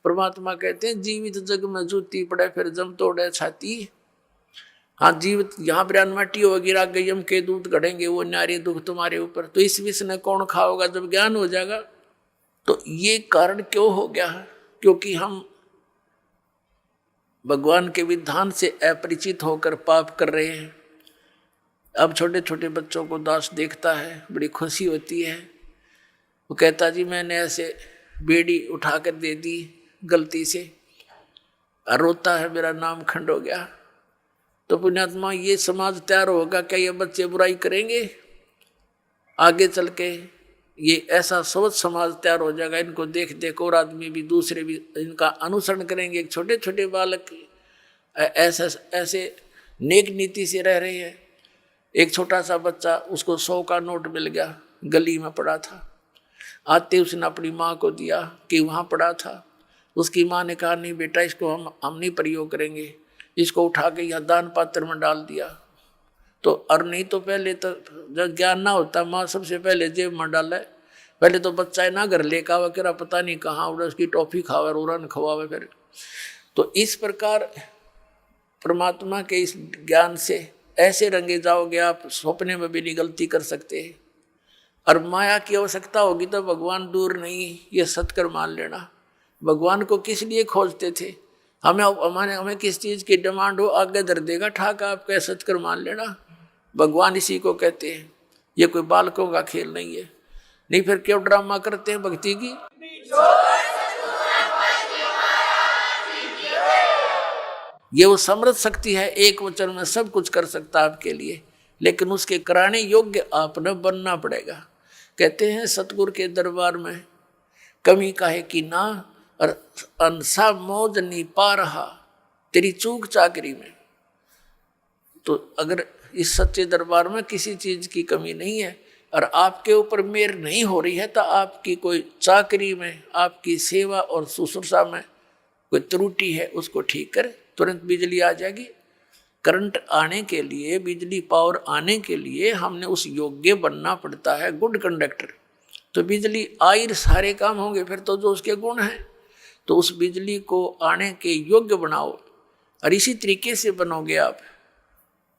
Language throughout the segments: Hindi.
परमात्मा कहते हैं जीवित जग में जूती पड़े फिर जम तोड़े छाती। हाँ, जीवित यहाँ पर माटी हो गिरा गई, यम के दूध गढ़ेंगे वो नारी दुख तुम्हारे ऊपर। तो इस विष ने कौन खाओगा जब ज्ञान हो जाएगा। तो ये कारण क्यों हो गया है? क्योंकि हम भगवान के विधान से अपरिचित होकर पाप कर रहे हैं। अब छोटे छोटे बच्चों को दास देखता है, बड़ी खुशी होती है। वो कहता जी मैंने ऐसे बेड़ी उठाकर दे दी गलती से, और रोता है मेरा नाम खंड हो गया। तो पुण्यात्मा, ये समाज तैयार होगा क्या? ये बच्चे बुराई करेंगे आगे चल के? ये ऐसा सोच समाज तैयार हो जाएगा, इनको देख देख और आदमी भी, दूसरे भी इनका अनुसरण करेंगे। छोटे छोटे बालक ऐसे नेक नीति से रह रहे हैं। एक छोटा सा बच्चा, उसको 100 का नोट मिल गया, गली में पड़ा था। आते उसने अपनी माँ को दिया कि वहाँ पड़ा था। उसकी माँ ने कहा नहीं बेटा, इसको हम नहीं प्रयोग करेंगे, इसको उठा के यहाँ दान पात्र में डाल दिया। तो और नहीं तो पहले तो जब ज्ञान ना होता, माँ सबसे पहले जेब में डाले। पहले तो बच्चा है ना घर लेकर आवा, कह पता नहीं कहाँ उड़ा, उसकी टॉफी खावे उड़न खवावे फिर। तो इस प्रकार परमात्मा के इस ज्ञान से ऐसे रंगे जाओगे आप, सपने में भी नहीं गलती कर सकते। और माया की आवश्यकता होगी तो भगवान दूर नहीं, ये सत्कर मान लेना। भगवान को किस लिए खोजते थे? हमें किस चीज़ की डिमांड हो, आगे धर देगा ठाका, आप कह सत्कर मान लेना। भगवान इसी को कहते हैं। ये कोई बालकों का खेल नहीं है। नहीं फिर क्यों ड्रामा करते हैं भक्ति की? ये वो समृद्ध शक्ति है, एक वचन में सब कुछ कर सकता है आपके लिए, लेकिन उसके कराने योग्य आपने बनना पड़ेगा। कहते हैं सतगुरु के दरबार में कमी काहे की ना, और अंसा मौज नहीं पा रहा तेरी चूक चाकरी में। तो अगर इस सच्चे दरबार में किसी चीज की कमी नहीं है और आपके ऊपर मेहर नहीं हो रही है, तो आपकी कोई चाकरी में, आपकी सेवा और शुश्रूषा में कोई त्रुटि है, उसको ठीक कर, तुरंत बिजली आ जाएगी। करंट आने के लिए, बिजली पावर आने के लिए हमने उस योग्य बनना पड़ता है, गुड कंडक्टर। तो बिजली आई सारे काम होंगे फिर तो जो उसके गुण हैं। तो उस बिजली को आने के योग्य बनाओ, और इसी तरीके से बनोगे आप,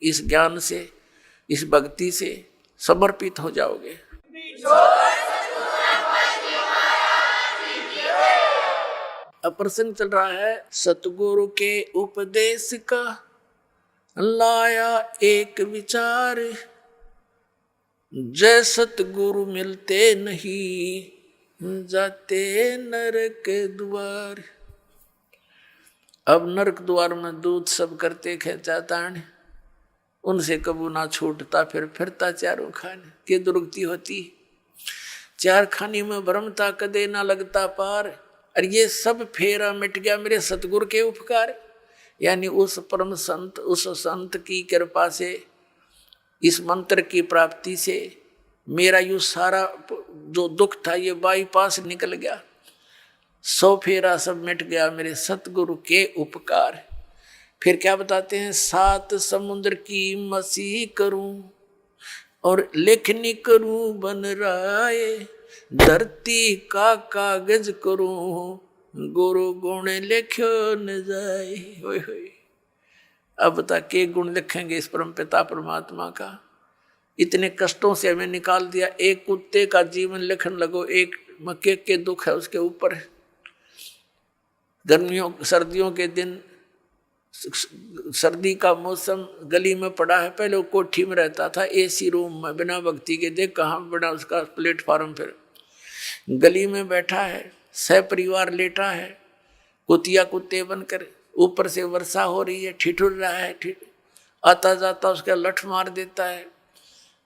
इस ज्ञान से, इस भक्ति से समर्पित हो जाओगे। अब प्रसंग चल रहा है सतगुरु के उपदेश का, लाया एक विचार, जय सतगुरु मिलते नहीं जाते नरक द्वार। अब नरक द्वार में दूध सब करते खेचा तान, उनसे कबू ना छूटता, फिर फिरता चारों खाने। के दुर्गति होती, चार खानी में भ्रमता, कदे ना लगता पार। और ये सब फेरा मिट गया मेरे सतगुरु के उपकार, यानी उस परम संत, उस संत की कृपा से, इस मंत्र की प्राप्ति से मेरा यू सारा जो दुख था ये बाईपास निकल गया। 100 फेरा सब मिट गया मेरे सतगुरु के उपकार। फिर क्या बताते हैं, 7 समुद्र की मसीह करूं और लेखनी करूं बन राय, धरती का कागज करूं गुरु गुण लिखो न जाए। होय होय। अब बता के गुण लिखेंगे इस परम पिता परमात्मा का? इतने कष्टों से हमें निकाल दिया। एक कुत्ते का जीवन लिखने लगो, एक मक्के के दुख है उसके ऊपर। गर्मियों सर्दियों के दिन, सर्दी का मौसम, गली में पड़ा है। पहले वो कोठी में रहता था, एसी रूम में, बिना भक्ति के। देख कहाँ बना उसका प्लेटफार्म। फिर गली में बैठा है, सह परिवार लेटा है, कुतिया कुत्ते बनकर। ऊपर से वर्षा हो रही है, ठिठुर रहा है, आता जाता उसका लठ मार देता है,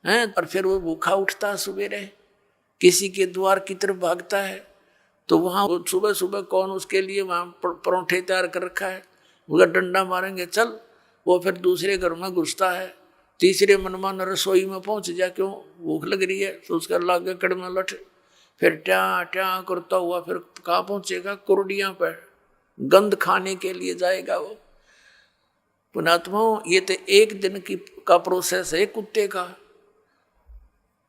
हैं? और फिर वो भूखा उठता सुबेरे, किसी के द्वार की तरफ भागता है। तो वहाँ सुबह सुबह कौन उसके लिए वहाँ परोठे तैयार कर रखा है, उसका डंडा मारेंगे चल। वो फिर दूसरे घर में घुसता है, तीसरे मनमान रसोई में पहुँच जा, क्यों भूख लग रही है। तो उसका लागे कड़ में लठ, फिर ट्या ट्या करता हुआ फिर कहाँ पहुँचेगा, कुरडियाँ पर गंध खाने के लिए जाएगा वो। पुणात्माओं, ये तो एक दिन का प्रोसेस है कुत्ते का।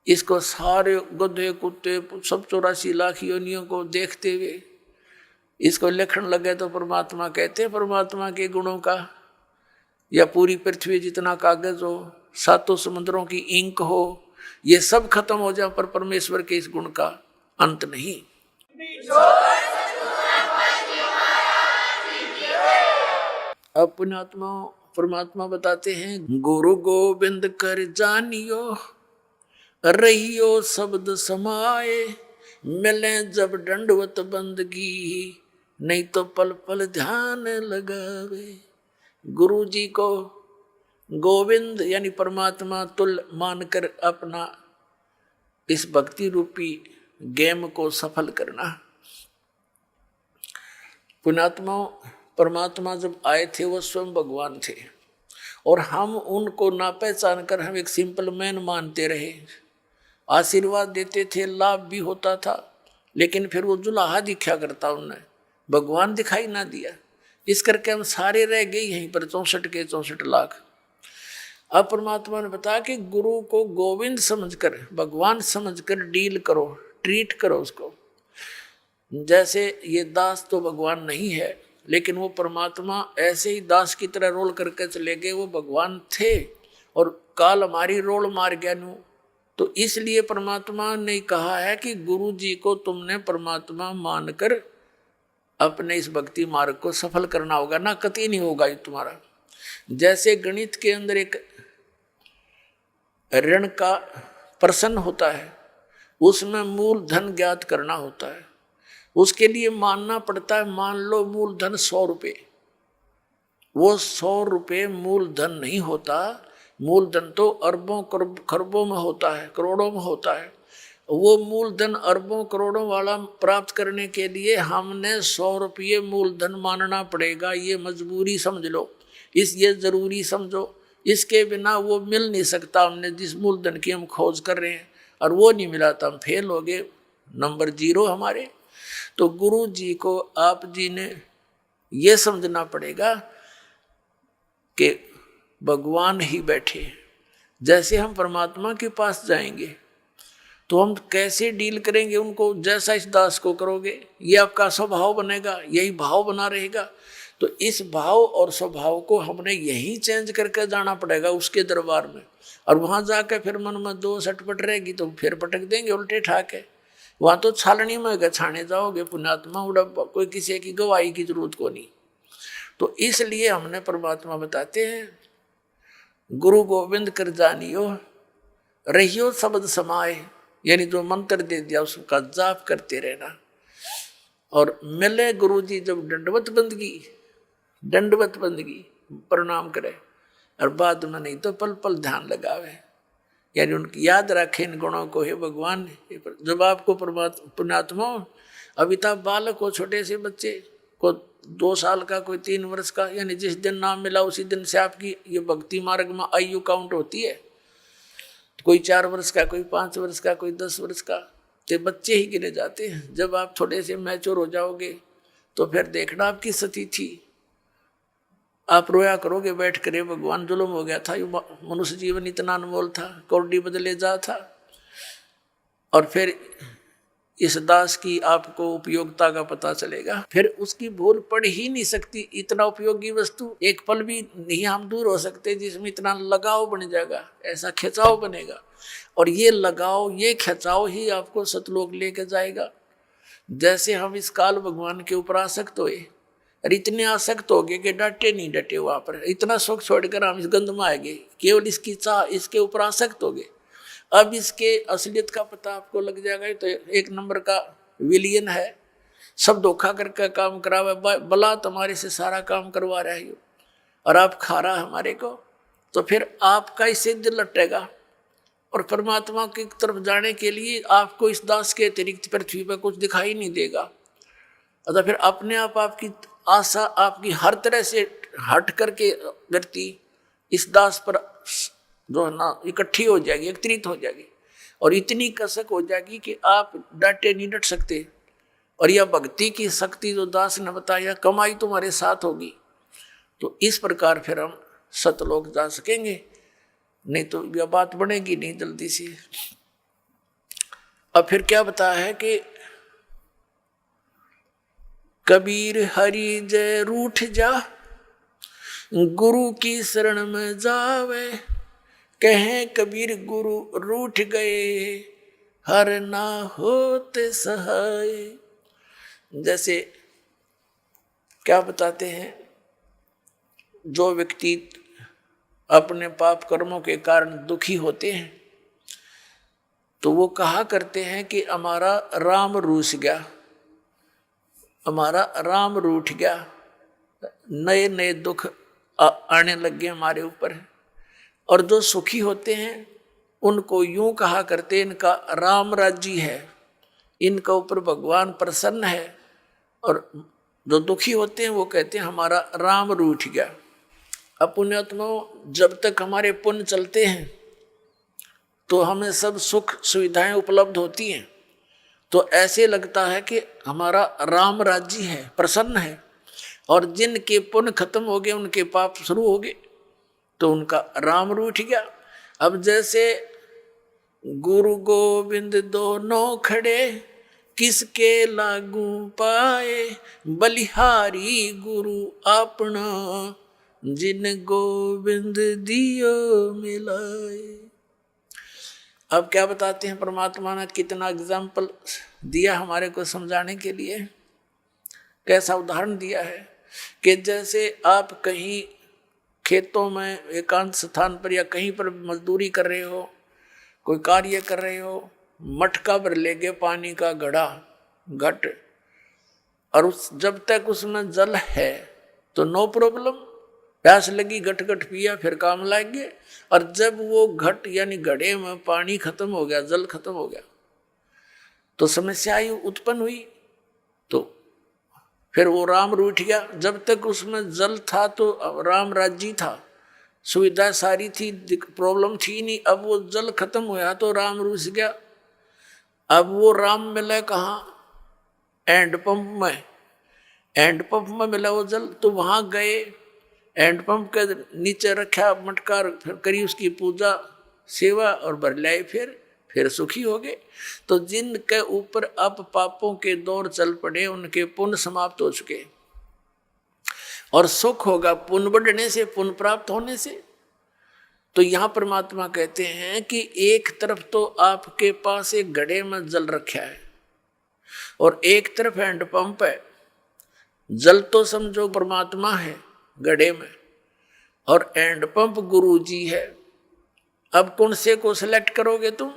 इसको सारे गधे कुत्ते सब 84 लाख योनियों को देखते हुए इसको लिखण लगे तो परमात्मा कहते हैं परमात्मा के गुणों का, या पूरी पृथ्वी जितना कागज हो, सातों समुद्रों की इंक हो, ये सब खत्म हो जाए पर परमेश्वर के इस गुण का अंत नहीं। अब पुण्यात्मा परमात्मा बताते हैं, गुरु गोविंद कर जानियो रहियो शब्द समाए, मिले जब दंडवत बंदगी नहीं तो पल पल ध्यान लगावे। गुरु जी को गोविंद यानी परमात्मा तुल्य मानकर अपना इस भक्ति रूपी गेम को सफल करना। पुण्यात्मा परमात्मा जब आए थे वो स्वयं भगवान थे, और हम उनको ना पहचान कर हम एक सिंपल मैन मानते रहे। आशीर्वाद देते थे, लाभ भी होता था, लेकिन फिर वो जुलाहा दिखा करता, उन्हें भगवान दिखाई ना दिया। इस करके हम सारे रह गए यहीं पर 64 के 64 लाख। अब परमात्मा ने बताया कि गुरु को गोविंद समझकर, भगवान समझकर डील करो, ट्रीट करो उसको। जैसे ये दास तो भगवान नहीं है, लेकिन वो परमात्मा ऐसे ही दास की तरह रोल करके चले गए। वो भगवान थे और काल हमारी रोल मार गया नू। तो इसलिए परमात्मा ने कहा है कि गुरु जी को तुमने परमात्मा मानकर अपने इस भक्ति मार्ग को सफल करना होगा, ना कतई नहीं होगा ये तुम्हारा। जैसे गणित के अंदर एक ऋण का प्रश्न होता है, उसमें मूल धन ज्ञात करना होता है। उसके लिए मानना पड़ता है, मान लो मूल धन 100 रुपये। वो 100 रुपये मूल धन नहीं होता, मूल धन तो अरबों खरबों में होता है, करोड़ों में होता है। वो मूल धन अरबों करोड़ों वाला प्राप्त करने के लिए हमने 100 रुपये मूल धन मानना पड़ेगा। ये मजबूरी समझ लो, ये जरूरी समझो। इसके बिना वो मिल नहीं सकता। हमने जिस मूल धन की हम खोज कर रहे हैं और वो नहीं मिला तो हम फेल हो गए, नंबर 0 हमारे। तो गुरु जी को आप जी ने ये समझना पड़ेगा कि भगवान ही बैठे। जैसे हम परमात्मा के पास जाएंगे तो हम कैसे डील करेंगे उनको, जैसा इस दास को करोगे ये आपका स्वभाव बनेगा, यही भाव बना रहेगा। तो इस भाव और स्वभाव को हमने यहीं चेंज करके जाना पड़ेगा उसके दरबार में। और वहां जाकर फिर मन में 2 सटपट रहेगी तो फिर पटक देंगे उल्टे ठाके। वहां तो छालनी में गछाने जाओगे पुण्यात्मा, उड़प्पा, कोई किसी की गवाही की जरूरत को नहीं। तो इसलिए हमने परमात्मा बताते हैं, गुरु गोविंद कर जानियो रहियो शब्द समाए, यानी जो मंत्र दे दिया उसका जाप करते रहना। और मिले गुरु जी जब दंडवत बंदगी प्रणाम करे, और बाद में नहीं तो पल पल ध्यान लगावे, यानी उनकी याद रखें इन गुणों को। हे भगवान, जब आपको पुण्यात्मा अविता बालक हो, छोटे से बच्चे को 2 साल का, कोई 3 वर्ष का, यानी जिस दिन नाम मिला उसी दिन से आपकी ये भक्ति मार्ग में आयु काउंट होती है। कोई 4 वर्ष का, कोई 5 वर्ष का, कोई 10 वर्ष का, तो बच्चे ही गिने जाते हैं। जब आप थोड़े से मैच्योर हो जाओगे तो फिर देखना आपकी स्थिति, आप रोया करोगे बैठ कर, भगवान जुल्म हो गया था, मनुष्य जीवन इतना अनमोल था, कौड़ी बदले जा था। और फिर इस दास की आपको उपयोगिता का पता चलेगा, फिर उसकी भूल पड़ ही नहीं सकती। इतना उपयोगी वस्तु एक पल भी नहीं हम दूर हो सकते जिसमें इतना लगाव बन जाएगा, ऐसा खिंचाव बनेगा। और ये लगाव, ये खिंचाव ही आपको सतलोक लेके जाएगा। जैसे हम इस काल भगवान के ऊपर आसक्त हुए और इतने आसक्त हो गए कि डटे नहीं डटे, वहां पर इतना सुख छोड़कर हम इस गंध में आ गए, केवल इसकी चाह, इसके ऊपर आसक्त हो गए। अब इसके असलियत का पता आपको लग जाएगा। तो 1 नंबर का विलियन है, सब धोखा करके काम करावे, बला तुम्हारे से सारा काम करवा रहा है और आप खा रहा हमारे को, तो फिर आपका इससे दिल लटेगा। और परमात्मा की तरफ जाने के लिए आपको इस दास के अतिरिक्त पृथ्वी पर कुछ दिखाई नहीं देगा। अतः फिर अपने आप आपकी आशा आपकी हर तरह से हट करके व्यक्ति इस दास पर जो है ना इकट्ठी हो जाएगी, एकत्रित हो जाएगी, और इतनी कसक हो जाएगी कि आप डटे नहीं डट सकते। और यह भक्ति की शक्ति जो दास ने बताया, कमाई तुम्हारे साथ होगी। तो इस प्रकार फिर हम सतलोक जा सकेंगे, नहीं तो यह बात बनेगी नहीं जल्दी से। अब फिर क्या बताया है कि कबीर हरि जय रूठ जा, गुरु की शरण में जावे। कहें कबीर गुरु रूठ गए, हर ना होते सहाय। जैसे क्या बताते हैं, जो व्यक्ति अपने पाप कर्मों के कारण दुखी होते हैं तो वो कहा करते हैं कि हमारा राम रूठ गया, हमारा राम रूठ गया। नए नए दुख आने लग गए हमारे ऊपर। और जो सुखी होते हैं उनको यूं कहा करते हैं, इनका राम राज्य है, इनका ऊपर भगवान प्रसन्न है। और जो दुखी होते हैं वो कहते हैं हमारा राम रूठ गया। अब पुण्यात्माओं, जब तक हमारे पुण्य चलते हैं तो हमें सब सुख सुविधाएं उपलब्ध होती हैं, तो ऐसे लगता है कि हमारा राम राज्य है, प्रसन्न है। और जिनके पुण्य खत्म हो गए, उनके पाप शुरू हो गए, तो उनका राम रूठ गया। अब जैसे गुरु गोविंद दोनों खड़े, किसके लागू पाए, बलिहारी गुरु अपना, जिन गोविंद दियो मिलाए। अब क्या बताते हैं, परमात्मा ने कितना एग्जाम्पल दिया हमारे को समझाने के लिए। कैसा उदाहरण दिया है कि जैसे आप कहीं खेतों में एकांत स्थान पर या कहीं पर मजदूरी कर रहे हो, कोई कार्य कर रहे हो, मटका भर ले गए पानी का घड़ा घट, और जब तक उसमें जल है तो नो प्रॉब्लम, प्यास लगी घट घट पिया, फिर काम लाएंगे। और जब वो घट यानी घड़े में पानी खत्म हो गया, जल खत्म हो गया, तो समस्या उत्पन्न हुई। तो फिर वो राम रूठ गया। जब तक उसमें जल था तो राम राज्य था, सुविधा सारी थी, प्रॉब्लम थी नहीं। अब वो जल खत्म हुआ तो राम रूठ गया। अब वो राम मिला कहाँ? हैंडपंप में। हैंडपंप में मिला वो जल, तो वहां गए, हैंडपंप के नीचे रखा मटका, फिर करी उसकी पूजा सेवा और भर लाए, फिर सुखी हो गए। तो जिनके ऊपर अब पापों के दौर चल पड़े, उनके पुण्य समाप्त हो चुके, और सुख होगा पुण्य बढ़ने से, पुण्य प्राप्त होने से। तो यहां परमात्मा कहते हैं कि एक तरफ तो आपके पास एक घड़े में जल रखा है और एक तरफ हैंडपंप है। जल तो समझो परमात्मा है घड़े में, और हैंडपंप गुरु जी है। अब कौन से को सिलेक्ट करोगे तुम?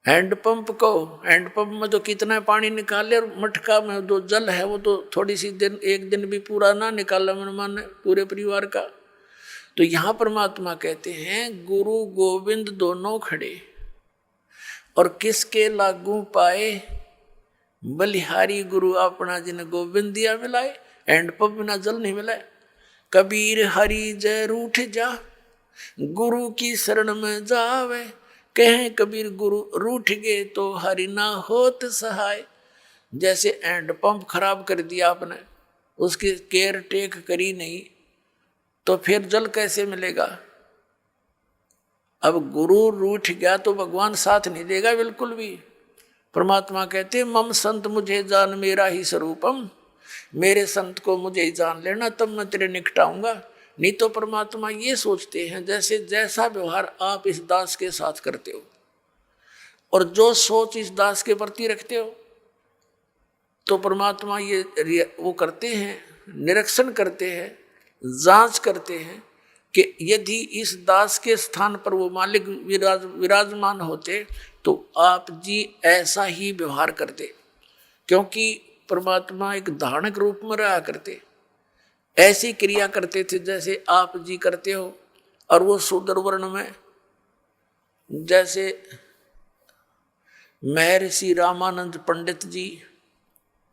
हैंडपंप को। हैंडपंप में तो कितना पानी निकाले, और मटका में जो जल है वो तो थोड़ी सी दिन, एक दिन भी पूरा ना निकाला मन माने पूरे परिवार का। तो यहां परमात्मा कहते हैं गुरु गोविंद दोनों खड़े, और किसके लागू पाए, बलिहारी गुरु अपना, जिन गोविंद दिया मिलाए। हैंडपंप बिना जल नहीं मिला। कबीर हरि जय रूठ जा, गुरु की शरण में जावे। कहें कबीर गुरु रूठ गए तो हरि ना होत सहाय। जैसे हैंडपंप खराब कर दिया आपने, उसकी केयर टेक करी नहीं, तो फिर जल कैसे मिलेगा? अब गुरु रूठ गया तो भगवान साथ नहीं देगा बिल्कुल भी। परमात्मा कहते मम संत मुझे जान मेरा ही स्वरूपम, मेरे संत को मुझे ही जान लेना, तब मैं तेरे निकट आऊंगा। नहीं तो परमात्मा ये सोचते हैं जैसे जैसा व्यवहार आप इस दास के साथ करते हो और जो सोच इस दास के प्रति रखते हो, तो परमात्मा ये वो करते हैं, निरीक्षण करते हैं, जांच करते हैं कि यदि इस दास के स्थान पर वो मालिक विराजमान होते तो आप जी ऐसा ही व्यवहार करते। क्योंकि परमात्मा एक धारणक रूप में रहा करते, ऐसी क्रिया करते थे जैसे आप जी करते हो। और वो शूद्र वर्ण में, जैसे महर्षि रामानंद पंडित जी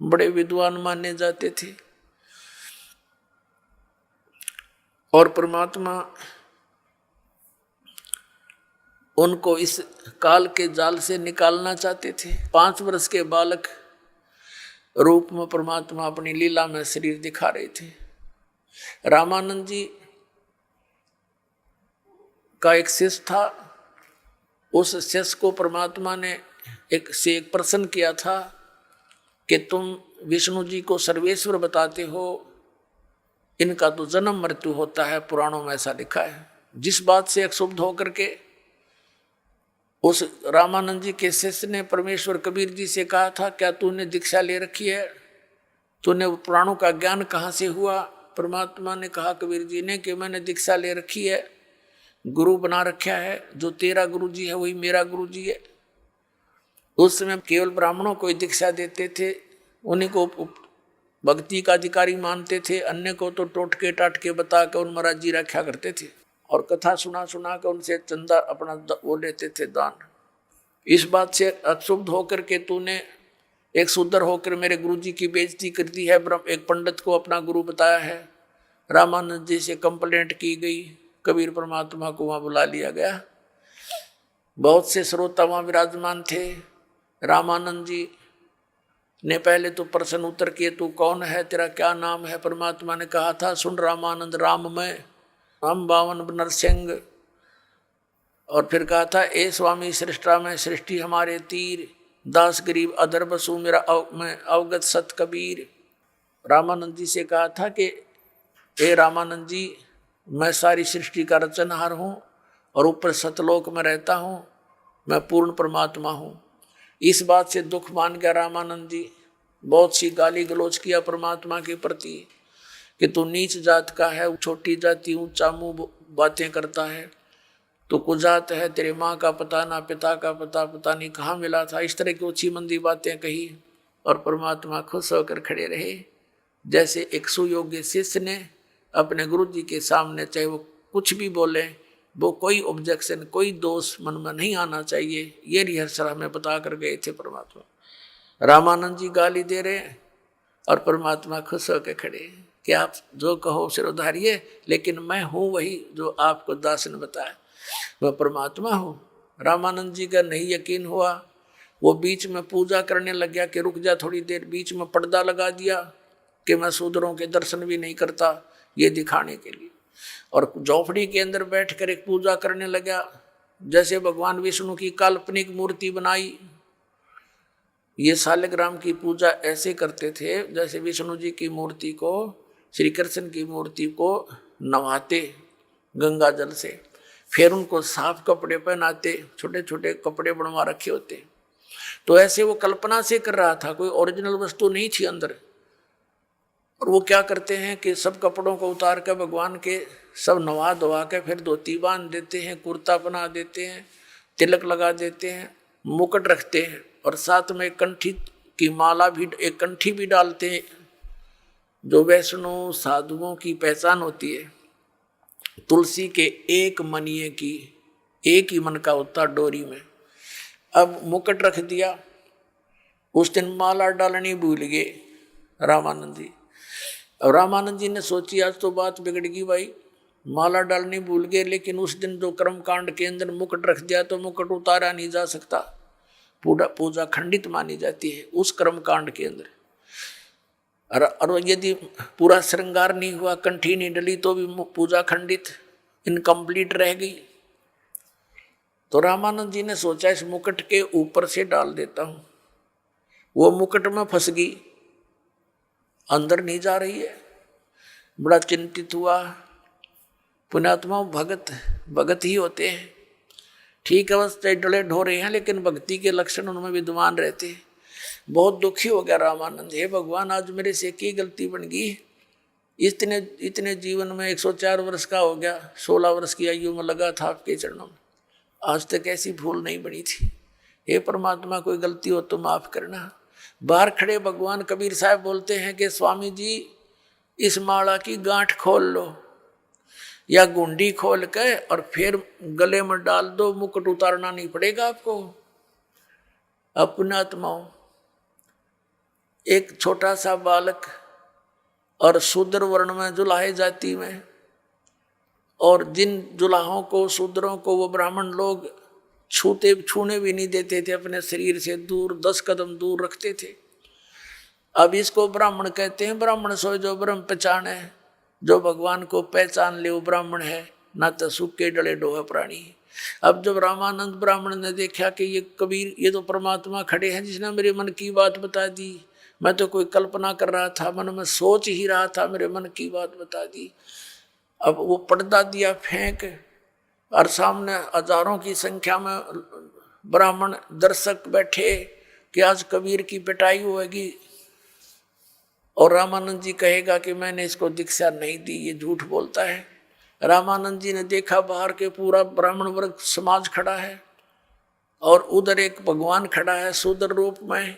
बड़े विद्वान माने जाते थे, और परमात्मा उनको इस काल के जाल से निकालना चाहते थे। 5 वर्ष के बालक रूप में परमात्मा अपनी लीला में शरीर दिखा रहे थे। रामानंद जी का एक शिष्य था, उस शिष्य को परमात्मा ने एक प्रश्न किया था कि तुम विष्णु जी को सर्वेश्वर बताते हो, इनका तो जन्म मृत्यु होता है, पुराणों में ऐसा लिखा है। जिस बात से क्षुब्ध होकर के उस रामानंद जी के शिष्य ने परमेश्वर कबीर जी से कहा था, क्या तूने दीक्षा ले रखी है, तूने पुराणों का ज्ञान कहाँ से हुआ? परमात्मा ने कहा कबीर जी ने कि मैंने दीक्षा ले रखी है, गुरु बना रखा है, जो तेरा गुरु जी है वही मेरा गुरु जी है। उस समय केवल ब्राह्मणों को दीक्षा देते थे, उन्हीं को भक्ति का अधिकारी मानते थे, अन्य को तो टोटके टाटके बता कर उन महाराज जी रखा करते थे और कथा सुना सुना कर उनसे चंदा अपना वो लेते थे दान। इस बात से अक्षुब्ध होकर के तूने एक शूद्र होकर मेरे गुरु जी की बेइज्जती कर दी है, एक पंडित को अपना गुरु बताया है। रामानंद जी से कंप्लेंट की गई, कबीर परमात्मा को वहाँ बुला लिया गया। बहुत से श्रोता वहाँ विराजमान थे। रामानंद जी ने पहले तो प्रश्न उत्तर किए, तू कौन है, तेरा क्या नाम है? परमात्मा ने कहा था, सुन रामानंद, राम मैं, हम बावन नरसिंह। और फिर कहा था, ए स्वामी सृष्टा में सृष्टि हमारे तीर, दास गरीब अदर बसु मेरा मैं अवगत सत कबीर। रामानंद जी से कहा था कि ए रामानंद जी, मैं सारी सृष्टि का रचनहार हूँ और ऊपर सतलोक में रहता हूँ, मैं पूर्ण परमात्मा हूँ। इस बात से दुख मान गया रामानंद जी, बहुत सी गाली गलौज किया परमात्मा के प्रति कि तू नीच जात का है, छोटी जाति ऊंचा मुंह बातें करता है, तो कुजात है, तेरे माँ का पता ना पिता का पता नहीं कहाँ मिला था। इस तरह की ऊंची मंदी बातें कही और परमात्मा खुश होकर खड़े रहे, जैसे एक सुयोग्य शिष्य ने अपने गुरु जी के सामने चाहे वो कुछ भी बोले, वो कोई ऑब्जेक्शन, कोई दोष मन में नहीं आना चाहिए। ये रिहर्सल हमें बता कर गए थे परमात्मा। रामानंद जी गाली दे रहे हैं और परमात्मा खुश होकर खड़े कि आप जो कहो सिर उधारिए, लेकिन मैं हूँ वही जो आपको दास ने बताया, वह परमात्मा हूँ। रामानंद जी का नहीं यकीन हुआ, वो बीच में पूजा करने लग गया कि रुक जा थोड़ी देर। बीच में पर्दा लगा दिया कि मैं शूद्रों के दर्शन भी नहीं करता, ये दिखाने के लिए। और झोपड़ी के अंदर बैठकर एक पूजा करने लगा, जैसे भगवान विष्णु की काल्पनिक मूर्ति बनाई। ये शालिग्राम की पूजा ऐसे करते थे जैसे विष्णु जी की मूर्ति को, श्री कृष्ण की मूर्ति को नवाते गंगा जल से, फिर उनको साफ कपड़े पहनाते, छोटे छोटे कपड़े बनवा रखे होते। तो ऐसे वो कल्पना से कर रहा था, कोई ओरिजिनल वस्तु नहीं थी अंदर। और वो क्या करते हैं कि सब कपड़ों को उतार कर भगवान के सब नवा धोवा के फिर धोती बांध देते हैं, कुर्ता बना देते हैं, तिलक लगा देते हैं, मुकुट रखते हैं और साथ में कंठी की माला भी, एक कंठी भी डालते हैं, जो वैष्णव साधुओं की पहचान होती है। तुलसी के एक मनिए की, एक ही मन का होता डोरी में। अब मुकुट रख दिया, उस दिन माला डालनी भूल गए रामानंद जी। और रामानंद जी ने सोची आज तो बात बिगड़ गई भाई, माला डालनी भूल गए, लेकिन उस दिन जो कर्म कांड के अंदर मुकुट रख दिया तो मुकुट उतारा नहीं जा सकता, पूजा खंडित मानी जाती है उस कर्म कांड के अंदर। और यदि पूरा श्रृंगार नहीं हुआ, कंठी नहीं डली, तो भी पूजा खंडित, इनकम्प्लीट रह गई। तो रामानंद जी ने सोचा इस मुकुट के ऊपर से डाल देता हूं। वो मुकुट में फंस गई, अंदर नहीं जा रही है। बड़ा चिंतित हुआ। पुण्यात्मा भगत ही होते हैं, ठीक अवस्था डले ढो रहे हैं, लेकिन भक्ति के लक्षण उनमें विद्यमान रहते हैं। बहुत दुखी हो गया रामानंद, हे भगवान आज मेरे से की गलती बन गई। इतने जीवन में 104 वर्ष का हो गया, 16 वर्ष की आयु में लगा था आपके चरणों में, आज तक ऐसी भूल नहीं बनी थी। हे परमात्मा कोई गलती हो तो माफ करना। बाहर खड़े भगवान कबीर साहब बोलते हैं कि स्वामी जी इस माला की गांठ खोल लो या गुंडी खोल के और फिर गले में डाल दो, मुकुट उतारना नहीं पड़ेगा आपको। अपने आत्माओं, एक छोटा सा बालक और शूद्र वर्ण में जुलाहे जाति में, और जिन जुलाहों को शूद्रों को वो ब्राह्मण लोग छूने भी नहीं देते थे, अपने शरीर से दूर 10 कदम दूर रखते थे। अब इसको ब्राह्मण कहते हैं। ब्राह्मण सो जो ब्रह्म पहचाने, जो भगवान को पहचान ले वो ब्राह्मण है, ना तो सूखे डले डोहे प्राणी। अब जब रामानंद ब्राह्मण ने देखा कि ये कबीर, ये तो परमात्मा खड़े हैं जिसने मेरे मन की बात बता दी, मैं तो कोई कल्पना कर रहा था, मन में सोच ही रहा था, मेरे मन की बात बता दी। अब वो पर्दा दिया फेंक, और सामने हजारों की संख्या में ब्राह्मण दर्शक बैठे कि आज कबीर की पिटाई होगी और रामानंद जी कहेगा कि मैंने इसको दीक्षा नहीं दी, ये झूठ बोलता है। रामानंद जी ने देखा बाहर के पूरा ब्राह्मण वर्ग समाज खड़ा है और उधर एक भगवान खड़ा है सुंदर रूप में।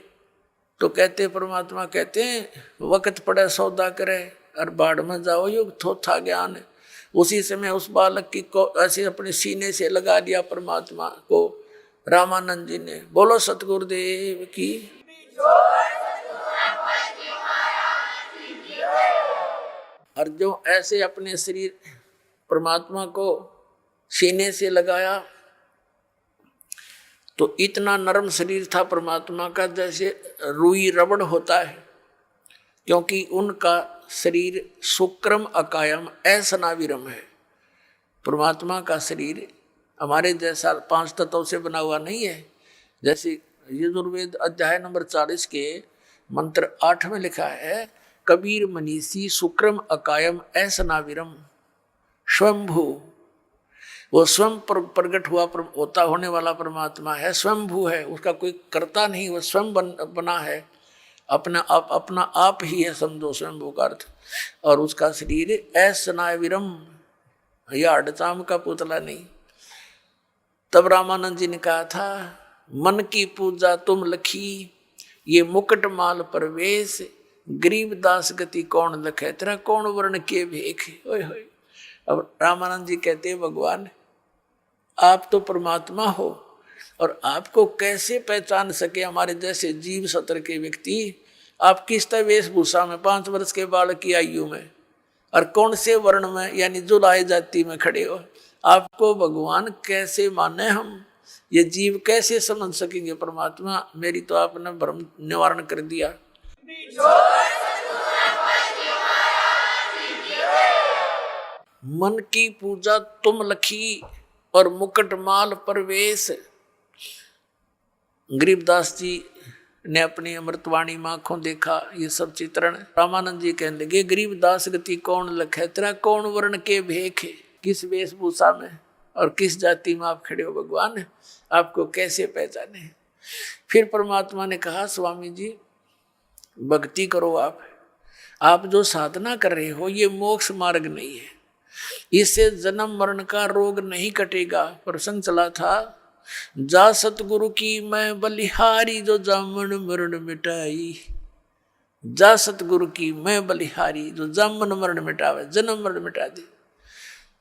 तो कहते परमात्मा कहते हैं वक्त पड़े सौदा करे और बाढ़ में जाओ युग थोथा ज्ञान। उसी समय उस बालक की को ऐसे अपने सीने से लगा दिया परमात्मा को रामानंद जी ने। बोलो सतगुरुदेव की। और जो ऐसे अपने शरीर परमात्मा को सीने से लगाया तो इतना नरम शरीर था परमात्मा का जैसे रुई रबड़ होता है, क्योंकि उनका शरीर शुक्रम अकायम असनाविरम है। परमात्मा का शरीर हमारे जैसा 5 तत्वों से बना हुआ नहीं है। जैसे यजुर्वेद अध्याय नंबर 40 के मंत्र 8 में लिखा है, कबीर मनीषी शुक्रम अकायम असनाविरम स्वयंभू। वो स्वयं प्रकट हुआ होता होने वाला परमात्मा है, स्वयंभू है, उसका कोई कर्ता नहीं, वो स्वयं बना है, अपना आप ही है, समझो स्वयंभू का अर्थ। और उसका शरीर असनाविरम, या अडचाम का पुतला नहीं। तब रामानंद जी ने कहा था, मन की पूजा तुम लखी, ये मुकुट माल परवेश, गरीब दास गति कौन लखे, तेरा कौन वर्ण के भेख। ओए होए। अब रामानंद जी कहते हैं भगवान आप तो परमात्मा हो और आपको कैसे पहचान सके हमारे जैसे जीव सत्र के व्यक्ति। आप किस तरह वेशभूषा में 5 वर्ष के बालक की आयु में और कौन से वर्ण में यानी जुलाए जाति में खड़े हो। आपको भगवान कैसे माने हम, ये जीव कैसे समझ सकेंगे परमात्मा। मेरी तो आपने भ्रम निवारण कर दिया। मन की पूजा तुम लखी और मुकुट माल परवेश। गरीबदास जी ने अपनी अमृतवाणी में आंखों देखा ये सब चित्रण। रामानंद जी कहने लगे, गरीबदास गति कौन लखे, तेरा कौन वर्ण के भेख, किस वेशभूषा में और किस जाति में आप खड़े हो भगवान, आपको कैसे पहचाने। फिर परमात्मा ने कहा, स्वामी जी भक्ति करो, आप जो साधना कर रहे हो ये मोक्ष मार्ग नहीं है, इससे जन्म मरण का रोग नहीं कटेगा। प्रसंग चला था, जा सतगुरु की मैं बलिहारी, जो जामन मरण मिटाई। जा सतगुरु की मैं बलिहारी, जो जामन मरण मिटावे, जन्म मरण मिटा दे।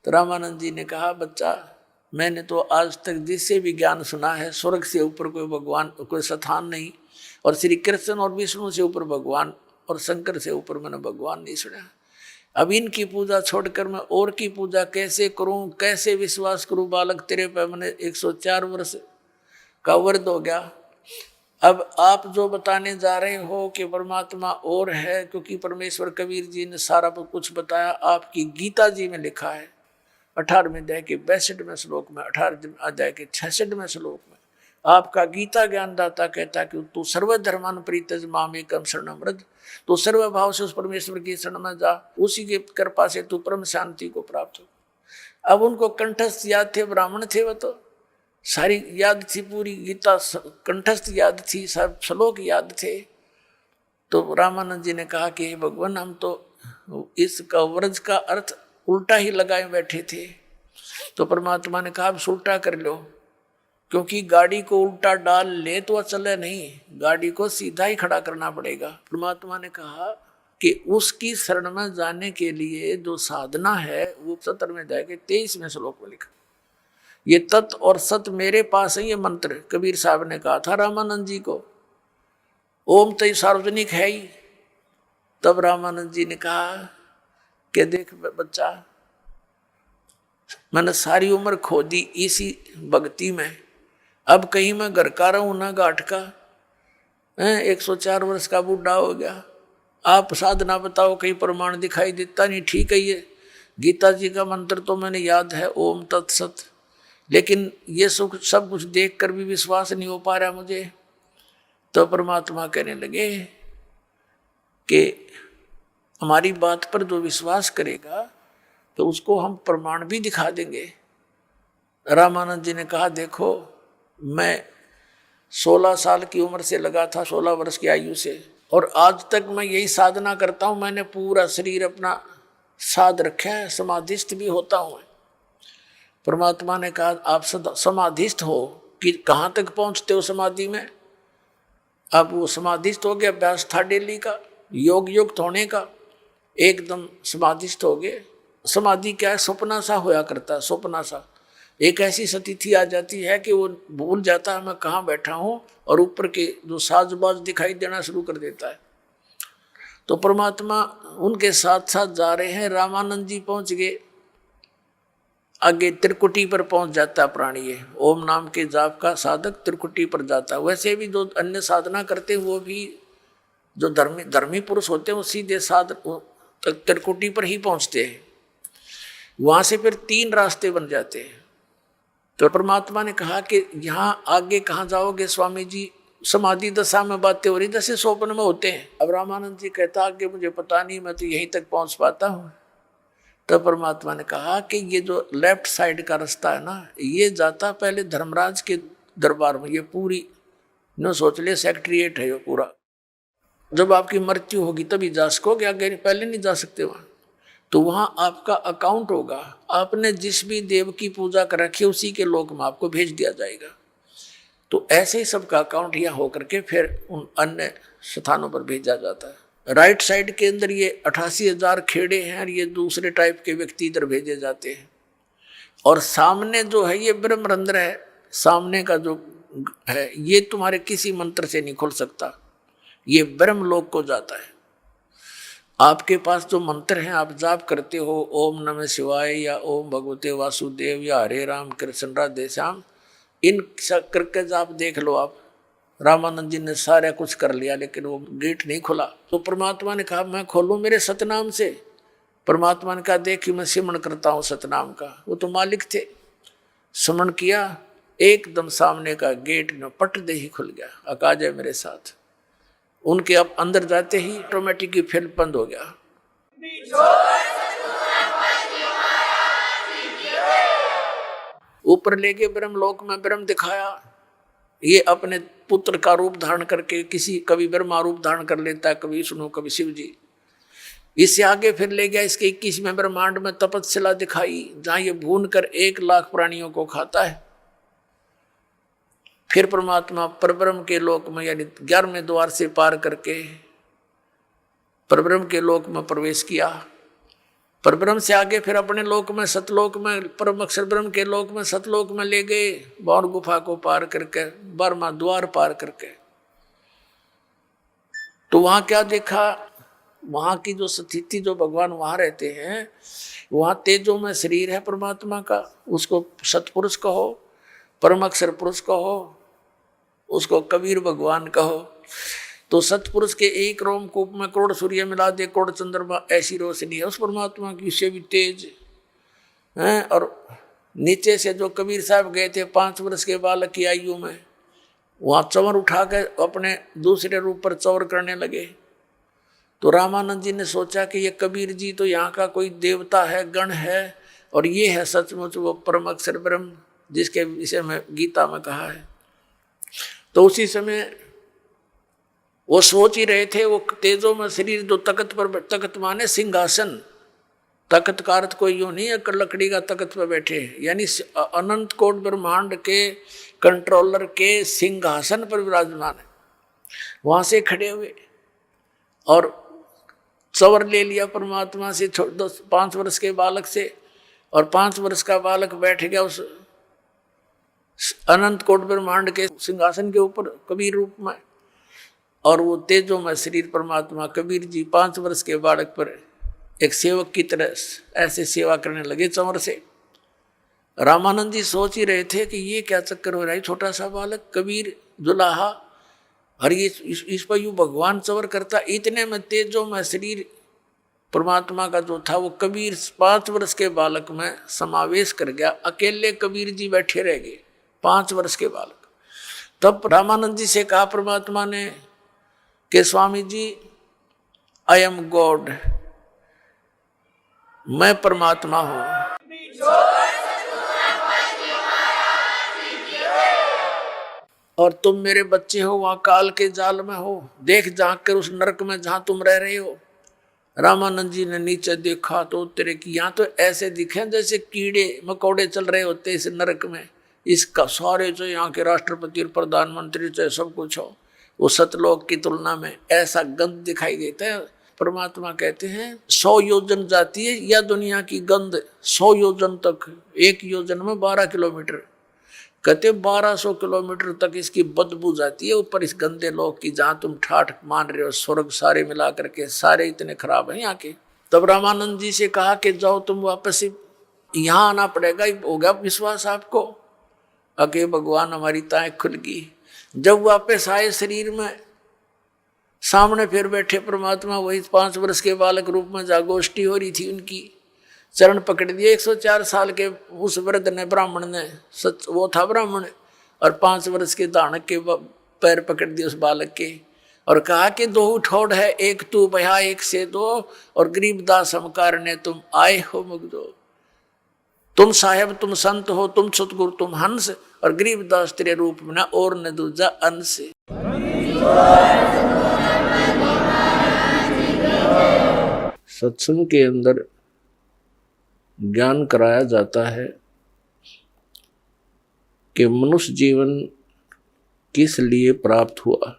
तो रामानंद जी ने कहा, बच्चा मैंने तो आज तक जिससे भी ज्ञान सुना है, स्वर्ग से ऊपर कोई भगवान कोई स्थान नहीं, और श्री कृष्ण और विष्णु से ऊपर भगवान और शंकर से ऊपर मैंने भगवान नहीं सुना। अब इनकी पूजा छोड़कर मैं और की पूजा कैसे करूं, कैसे विश्वास करूं। बालक तेरे पे मैंने 104 वर्ष का वर्द हो गया। अब आप जो बताने जा रहे हो कि परमात्मा और है, क्योंकि परमेश्वर कबीर जी ने सारा कुछ बताया। आपकी गीता जी में लिखा है 18वें अध्याय के 62वें श्लोक में, 18वें अध्याय के 66वें श्लोक में आपका गीता ज्ञानदाता कहता कि तू सर्वधर्मान परित्यज माम एकम शरणम व्रज, तो सर्व भाव से उस परमेश्वर की शरण में जा, उसी की कृपा से तू परम शांति को प्राप्त हो। अब उनको कंठस्थ याद थे, ब्राह्मण थे, वो तो सारी याद थी, पूरी गीता कंठस्थ याद थी, सब श्लोक याद थे। तो रामानंद जी ने कहा कि भगवान हम तो इसका व्रज का अर्थ उल्टा ही लगाए बैठे थे। तो परमात्मा ने कहा अब उल्टा कर लो, क्योंकि गाड़ी को उल्टा डाल ले तो चले नहीं, गाड़ी को सीधा ही खड़ा करना पड़ेगा। परमात्मा ने कहा कि उसकी शरण में जाने के लिए जो साधना है वो 17वें अध्याय के 23वें श्लोक में लिखा। ये तत् और सत मेरे पास है, ये मंत्र कबीर साहब ने कहा था रामानंद जी को। ओम तो सार्वजनिक है ही। तब रामानंद जी ने कहा कि देख बच्चा, मैंने सारी उम्र खो दी इसी भक्ति में, अब कहीं मैं घर का रहूं ना घाट का। 104 वर्ष का बूढ़ा हो गया, आप साधना बताओ, कहीं प्रमाण दिखाई देता नहीं। ठीक है, ये गीता जी का मंत्र तो मैंने याद है, ओम तत्सत, लेकिन ये सब कुछ देख कर भी विश्वास नहीं हो पा रहा मुझे। तो परमात्मा कहने लगे कि हमारी बात पर जो विश्वास करेगा तो उसको हम प्रमाण भी दिखा देंगे। रामानंद जी ने कहा, देखो मैं 16 साल की उम्र से लगा था, 16 वर्ष की आयु से, और आज तक मैं यही साधना करता हूँ। मैंने पूरा शरीर अपना साध रखा है, समाधिस्थ भी होता हूँ। परमात्मा ने कहा, आप समाधिस्थ हो कि कहाँ तक पहुँचते हो समाधि में? अब वो समाधिस्थ हो गया, अभ्यास था डेली का, योग युक्त होने का, एकदम समाधिस्थ हो गए। समाधि क्या है? सपना सा होया करता है, सपना सा। एक ऐसी स्थिति आ जाती है कि वो भूल जाता है मैं कहाँ बैठा हूँ, और ऊपर के जो साजबाज दिखाई देना शुरू कर देता है। तो परमात्मा उनके साथ साथ जा रहे हैं। रामानंद जी पहुंच गए, आगे त्रिकुटी पर पहुंच जाता प्राणी। ये ओम नाम के जाप का साधक त्रिकुटी पर जाता। वैसे भी जो अन्य साधना करते हैं वो भी जो धर्मी पुरुष होते हैं वो सीधे त्रिकुटी पर ही पहुंचते हैं। वहां से फिर 3 रास्ते बन जाते हैं। तो परमात्मा ने कहा कि यहाँ आगे कहाँ जाओगे स्वामी जी? समाधि दशा में बातें हो रही जैसे स्वप्न में होते हैं। अब रामानंद जी कहता कि मुझे पता नहीं, मैं तो यहीं तक पहुंच पाता हूँ। तो परमात्मा ने कहा कि ये जो लेफ्ट साइड का रास्ता है ना, ये जाता पहले धर्मराज के दरबार में। ये पूरी न सोच ले सेक्रेटरीएट है ये पूरा। जब आपकी मृत्यु होगी तभी जा सकोगे, आगे पहले नहीं जा सकते वहाँ। तो वहाँ आपका अकाउंट होगा, आपने जिस भी देव की पूजा कर रखी है उसी के लोक में आपको भेज दिया जाएगा। तो ऐसे ही सबका अकाउंट यहाँ होकर के फिर उन अन्य स्थानों पर भेजा जाता है। राइट साइड के अंदर ये 88,000 खेड़े हैं और ये दूसरे टाइप के व्यक्ति इधर भेजे जाते हैं। और सामने जो है ये ब्रह्मरंध्र है, सामने का जो है ये तुम्हारे किसी मंत्र से नहीं खुल सकता, ये ब्रह्मलोक को जाता है। आपके पास जो मंत्र हैं आप जाप करते हो, ओम नमः शिवाय या ओम भगवते वासुदेव या हरे राम कृष्ण राधे श्याम, इन करके जाप देख लो आप। रामानंद जी ने सारा कुछ कर लिया लेकिन वो गेट नहीं खुला। तो परमात्मा ने कहा मैं खोलूं मेरे सतनाम से? परमात्मा ने कहा देख मैं सिमरण करता हूँ सतनाम का। वो तो मालिक थे, सिमरण किया, एकदम सामने का गेट न पट दे ही खुल गया। अका जाए मेरे साथ। उनके अब अंदर जाते ही ऑटोमेटिक ही फिल्म बंद हो गया। ऊपर ले गए ब्रह्मलोक में, ब्रह्म दिखाया। ये अपने पुत्र का रूप धारण करके किसी कभी ब्रह्मा रूप धारण कर लेता है, कभी विष्णु कभी शिव जी। इससे आगे फिर ले गया इसके 21वें ब्रह्मांड में तपस्या दिखाई, जहां ये भून कर 1 लाख प्राणियों को खाता है। फिर परमात्मा परब्रह्म के लोक में यानी 11वें द्वार से पार करके परब्रह्म के लोक में प्रवेश किया। परब्रह्म से आगे फिर अपने लोक में सतलोक में परम अक्षर ब्रह्म के लोक में सतलोक में ले गए, बौर गुफा को पार करके 12वां द्वार पार करके। तो वहां क्या देखा? वहां की जो स्थिति, जो भगवान वहां रहते हैं, वहां तेजो में शरीर है परमात्मा का, उसको सतपुरुष कहो, परम अक्षर पुरुष कहो, उसको कबीर भगवान कहो। तो सतपुरुष के एक रोमकूप में करोड़ सूर्य मिला दे, करोड़ चंद्रमा ऐसी रोशनी है उस परमात्मा की, उससे भी तेज है। और नीचे से जो कबीर साहब गए थे 5 वर्ष के बालक की आयु में, वहाँ चंवर उठा कर अपने दूसरे रूप पर चंवर करने लगे। तो रामानंद जी ने सोचा कि ये कबीर जी तो यहाँ का कोई देवता है, गण है, और ये है सचमुच वो परम अक्षर ब्रह्म जिसके विषय में गीता में कहा है। तो उसी समय वो सोच ही रहे थे, वो तेजो में शरीर जो तख्त पर, तख्त माने सिंहासन, तख्त का अर्थ कोई यूं नहीं है लकड़ी का तख्त पर बैठे, यानी अनंत कोट ब्रह्मांड के कंट्रोलर के सिंहासन पर विराजमान है। वहां से खड़े हुए और चंवर ले लिया परमात्मा से 5 वर्ष के बालक से, और 5 वर्ष का बालक बैठ गया उस अनंत कोट ब्रह्मांड के सिंहासन के ऊपर कबीर रूप में। और वो तेजो में शरीर परमात्मा कबीर जी 5 वर्ष के बालक पर एक सेवक की तरह ऐसे सेवा करने लगे चंवर से। रामानंद जी सोच ही रहे थे कि ये क्या चक्कर हो रहा है, छोटा सा बालक कबीर जुलाहा, और ये इस पर यूँ भगवान चंवर करता। इतने में तेजो में शरीर परमात्मा का जो था वो कबीर 5 वर्ष के बालक में समावेश कर गया। अकेले कबीर जी बैठे रह गए, 5 वर्ष के बालक। तब रामानंद जी से कहा परमात्मा ने कि Swami ji I am God, मैं परमात्मा हूं। और तुम मेरे बच्चे हो, वहां काल के जाल में हो, देख झांक कर उस नरक में जहां तुम रह रहे हो। रामानंद जी ने नीचे देखा तो तेरे की यहाँ तो ऐसे दिखे जैसे कीड़े मकोड़े चल रहे होते इस नरक में। इसका सारे जो यहाँ के राष्ट्रपति और प्रधानमंत्री चाहे सब कुछ हो, वो सतलोक की तुलना में ऐसा गंध दिखाई देता है। परमात्मा कहते हैं 100 योजन जाती है या दुनिया की गंध 100 योजन तक, 1 योजन में 12 किलोमीटर, कहते 1200 किलोमीटर तक इसकी बदबू जाती है ऊपर इस गंदे लोक की, जहां तुम ठाठ मान रहे हो स्वर्ग सारे मिला करके सारे इतने खराब हैं यहाँ के। तब रामानंद जी से कहा कि जाओ तुम वापस यहाँ आना पड़ेगा। हो गया विश्वास आपको? अके भगवान हमारी ताएं खुल गई। जब वापस आए शरीर में, सामने फिर बैठे परमात्मा, वही 5 वर्ष के बालक रूप में जागोष्ठी हो रही थी उनकी। चरण पकड़ दिए 104 साल के उस वृद्ध ने, ब्राह्मण ने, सच वो था ब्राह्मण, और 5 वर्ष के दानक के पैर पकड़ दिए उस बालक के और कहा कि 2 ठोड़ है, एक तू भया एक से 2, और गरीबदास हमकार ने तुम आए हो मुग्धो। तुम साहेब तुम संत हो, तुम सतगुरु तुम हंस, और गरीबदास तेरे रूप में ना और न दूजा अंश। सत्संग के अंदर ज्ञान कराया जाता है कि मनुष्य जीवन किस लिए प्राप्त हुआ,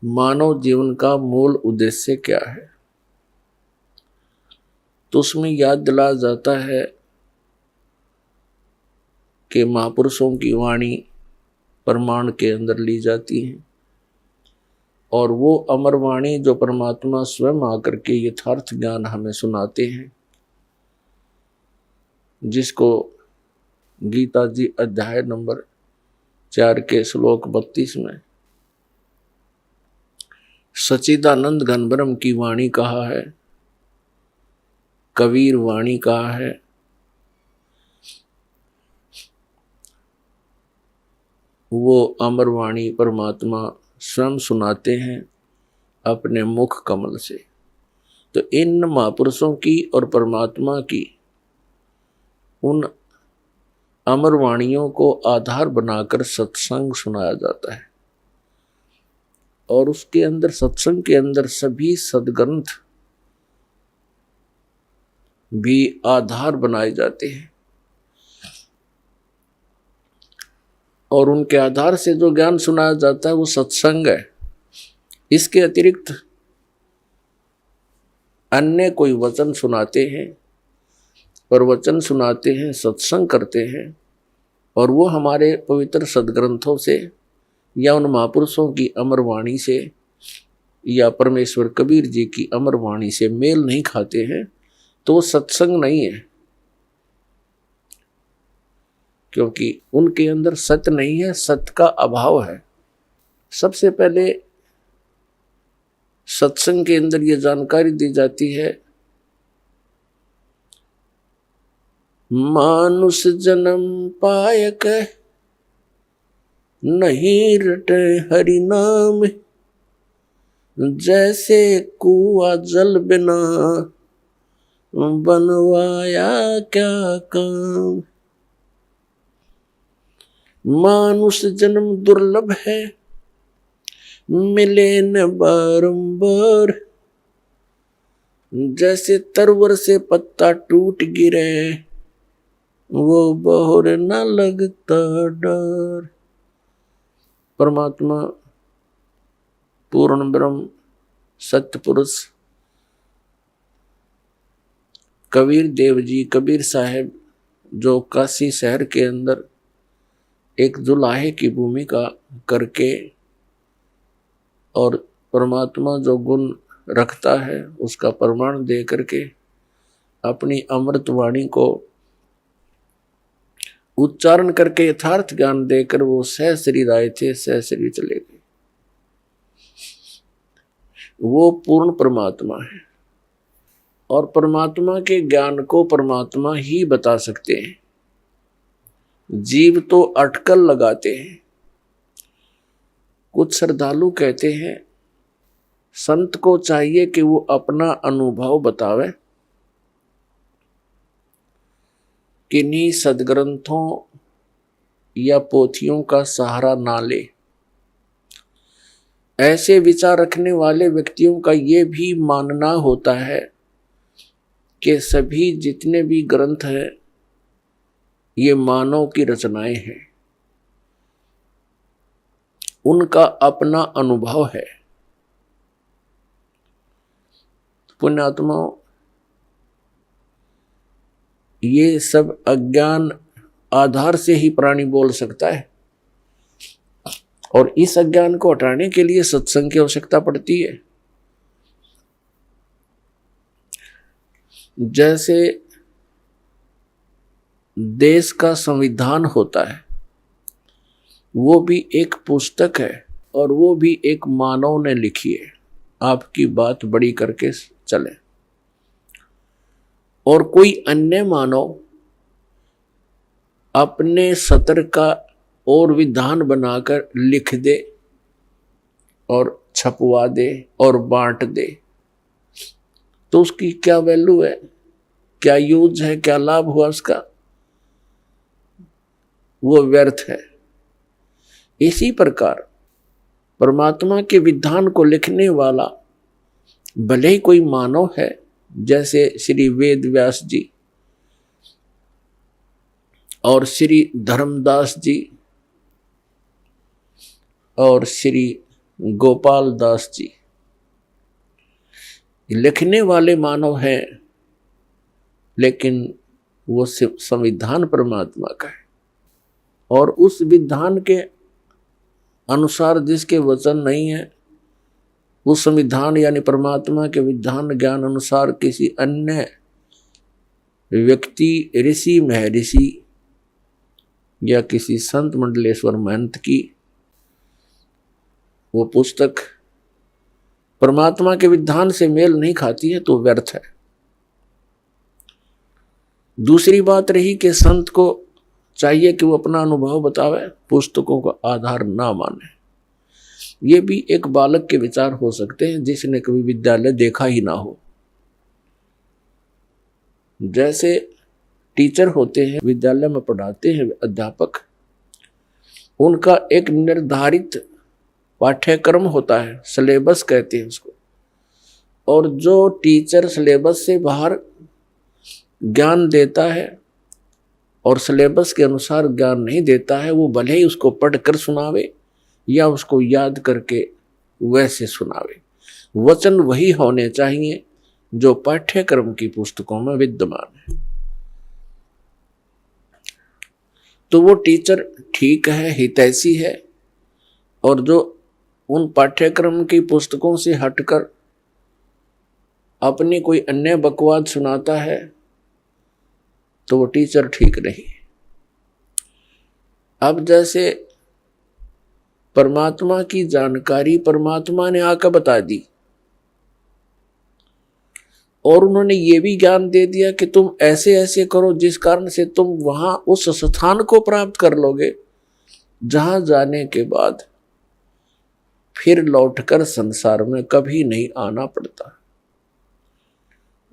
मानव जीवन का मूल उद्देश्य क्या है। तो उसमें याद दिलाया जाता है कि महापुरुषों की वाणी प्रमाण के अंदर ली जाती है, और वो अमर वाणी जो परमात्मा स्वयं आकर के यथार्थ ज्ञान हमें सुनाते हैं, जिसको गीता जी अध्याय नंबर 4 के श्लोक 32 में सच्चिदानंद घन ब्रह्म की वाणी कहा है, कबीर वाणी कहा है। वो अमर वाणी परमात्मा स्वयं सुनाते हैं अपने मुख कमल से। तो इन महापुरुषों की और परमात्मा की उन अमर वाणियों को आधार बनाकर सत्संग सुनाया जाता है, और उसके अंदर सत्संग के अंदर सभी सद्ग्रंथ भी आधार बनाए जाते हैं, और उनके आधार से जो ज्ञान सुनाया जाता है वो सत्संग है। इसके अतिरिक्त अन्य कोई वचन सुनाते हैं, प्रवचन सुनाते हैं, सत्संग करते हैं, और वो हमारे पवित्र सद्ग्रंथों से या उन महापुरुषों की अमर वाणी से या परमेश्वर कबीर जी की अमर वाणी से मेल नहीं खाते हैं, तो वो सत्संग नहीं है, क्योंकि उनके अंदर सत्य नहीं है, सत्य का अभाव है। सबसे पहले सत्संग के अंदर ये जानकारी दी जाती है, मानुष जन्म पायक नहीं रटे हरि नाम, जैसे कुआं जल बिना बनवाया क्या काम। मानुष जन्म दुर्लभ है मिले न बारंबार, जैसे तरवर से पत्ता टूट गिरे वो बहुर न लगता डर। परमात्मा पूर्ण ब्रह्म सत्य पुरुष कबीर देव जी, कबीर साहब, जो काशी शहर के अंदर एक जुलाहे की भूमिका करके और परमात्मा जो गुण रखता है उसका प्रमाण दे करके अपनी अमृत वाणी को उच्चारण करके यथार्थ ज्ञान देकर वो सह शरीर आए थे, सह शरीर चले गए। वो पूर्ण परमात्मा है, और परमात्मा के ज्ञान को परमात्मा ही बता सकते हैं। जीव तो अटकल लगाते हैं। कुछ श्रद्धालु कहते हैं संत को चाहिए कि वो अपना अनुभव बतावे, किन्हीं सदग्रंथों या पोथियों का सहारा ना ले। ऐसे विचार रखने वाले व्यक्तियों का ये भी मानना होता है कि सभी जितने भी ग्रंथ हैं ये मानव की रचनाएं हैं, उनका अपना अनुभव है। पुण्यात्मा, ये सब अज्ञान आधार से ही प्राणी बोल सकता है, और इस अज्ञान को हटाने के लिए सत्संग की आवश्यकता पड़ती है। जैसे देश का संविधान होता है, वो भी एक पुस्तक है और वो भी एक मानव ने लिखी है। आपकी बात बड़ी करके चले, और कोई अन्य मानव अपने सतर का और विधान बनाकर लिख दे और छपवा दे और बांट दे, तो उसकी क्या वैल्यू है, क्या यूज है, क्या लाभ हुआ उसका? वो व्यर्थ है। इसी प्रकार परमात्मा के विधान को लिखने वाला भले ही कोई मानव है, जैसे श्री वेद व्यास जी और श्री धर्मदास जी और श्री गोपाल दास जी, लिखने वाले मानव हैं, लेकिन वो संविधान परमात्मा का है, और उस विधान के अनुसार जिसके वचन नहीं है, उस संविधान यानी परमात्मा के विधान ज्ञान अनुसार किसी अन्य व्यक्ति, ऋषि महर्षि या किसी संत मंडलेश्वर महंत की वो पुस्तक परमात्मा के विधान से मेल नहीं खाती है, तो व्यर्थ है। दूसरी बात रही कि संत को चाहिए कि वो अपना अनुभव बतावे, पुस्तकों का आधार ना माने। ये भी एक बालक के विचार हो सकते हैं जिसने कभी विद्यालय देखा ही ना हो। जैसे टीचर होते हैं, विद्यालय में पढ़ाते हैं अध्यापक, उनका एक निर्धारित पाठ्यक्रम होता है, सिलेबस कहते हैं उसको, और जो टीचर सिलेबस से बाहर ज्ञान देता है और सिलेबस के अनुसार ज्ञान नहीं देता है, वो भले ही उसको पढ़कर सुनावे या उसको याद करके वैसे सुनावे, वचन वही होने चाहिए जो पाठ्यक्रम की पुस्तकों में विद्यमान है। तो वो टीचर ठीक है, हितैषी है, और जो उन पाठ्यक्रम की पुस्तकों से हटकर अपनी कोई अन्य बकवाद सुनाता है, तो वो टीचर ठीक नहीं। अब जैसे परमात्मा की जानकारी परमात्मा ने आकर बता दी, और उन्होंने ये भी ज्ञान दे दिया कि तुम ऐसे ऐसे करो जिस कारण से तुम वहां उस स्थान को प्राप्त कर लोगे जहां जाने के बाद फिर लौटकर संसार में कभी नहीं आना पड़ता।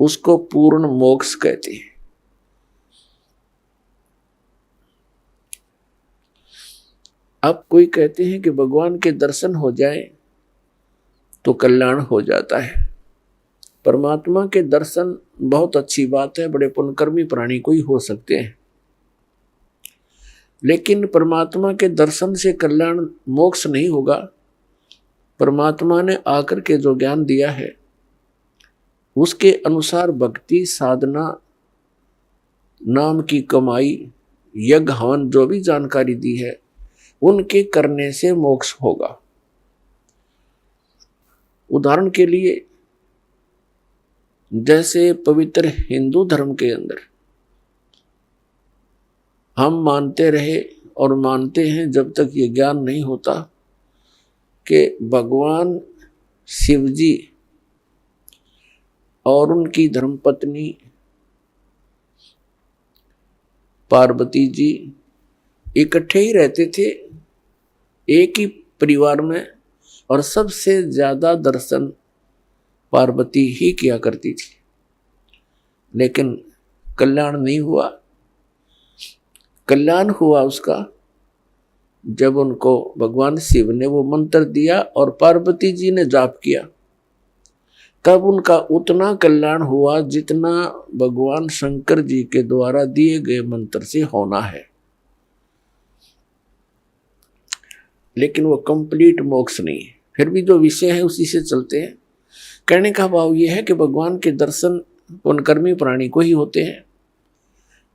उसको पूर्ण मोक्ष कहते हैं। अब कोई कहते हैं कि भगवान के दर्शन हो जाए तो कल्याण हो जाता है। परमात्मा के दर्शन बहुत अच्छी बात है, बड़े पुण्यकर्मी प्राणी को ही हो सकते हैं, लेकिन परमात्मा के दर्शन से कल्याण मोक्ष नहीं होगा। परमात्मा ने आकर के जो ज्ञान दिया है उसके अनुसार भक्ति साधना, नाम की कमाई, यज्ञ हवन, जो भी जानकारी दी है उनके करने से मोक्ष होगा। उदाहरण के लिए जैसे पवित्र हिंदू धर्म के अंदर हम मानते रहे और मानते हैं जब तक ये ज्ञान नहीं होता कि भगवान शिव जी और उनकी धर्मपत्नी पार्वती जी इकट्ठे ही रहते थे एक ही परिवार में, और सबसे ज्यादा दर्शन पार्वती ही किया करती थी, लेकिन कल्याण नहीं हुआ। कल्याण हुआ उसका जब उनको भगवान शिव ने वो मंत्र दिया और पार्वती जी ने जाप किया, तब उनका उतना कल्याण हुआ जितना भगवान शंकर जी के द्वारा दिए गए मंत्र से होना है। लेकिन वो कंप्लीट मोक्ष नहीं है। फिर भी जो विषय है उसी से चलते हैं। कहने का भाव यह है कि भगवान के दर्शन पुण्यकर्मी प्राणी को ही होते हैं,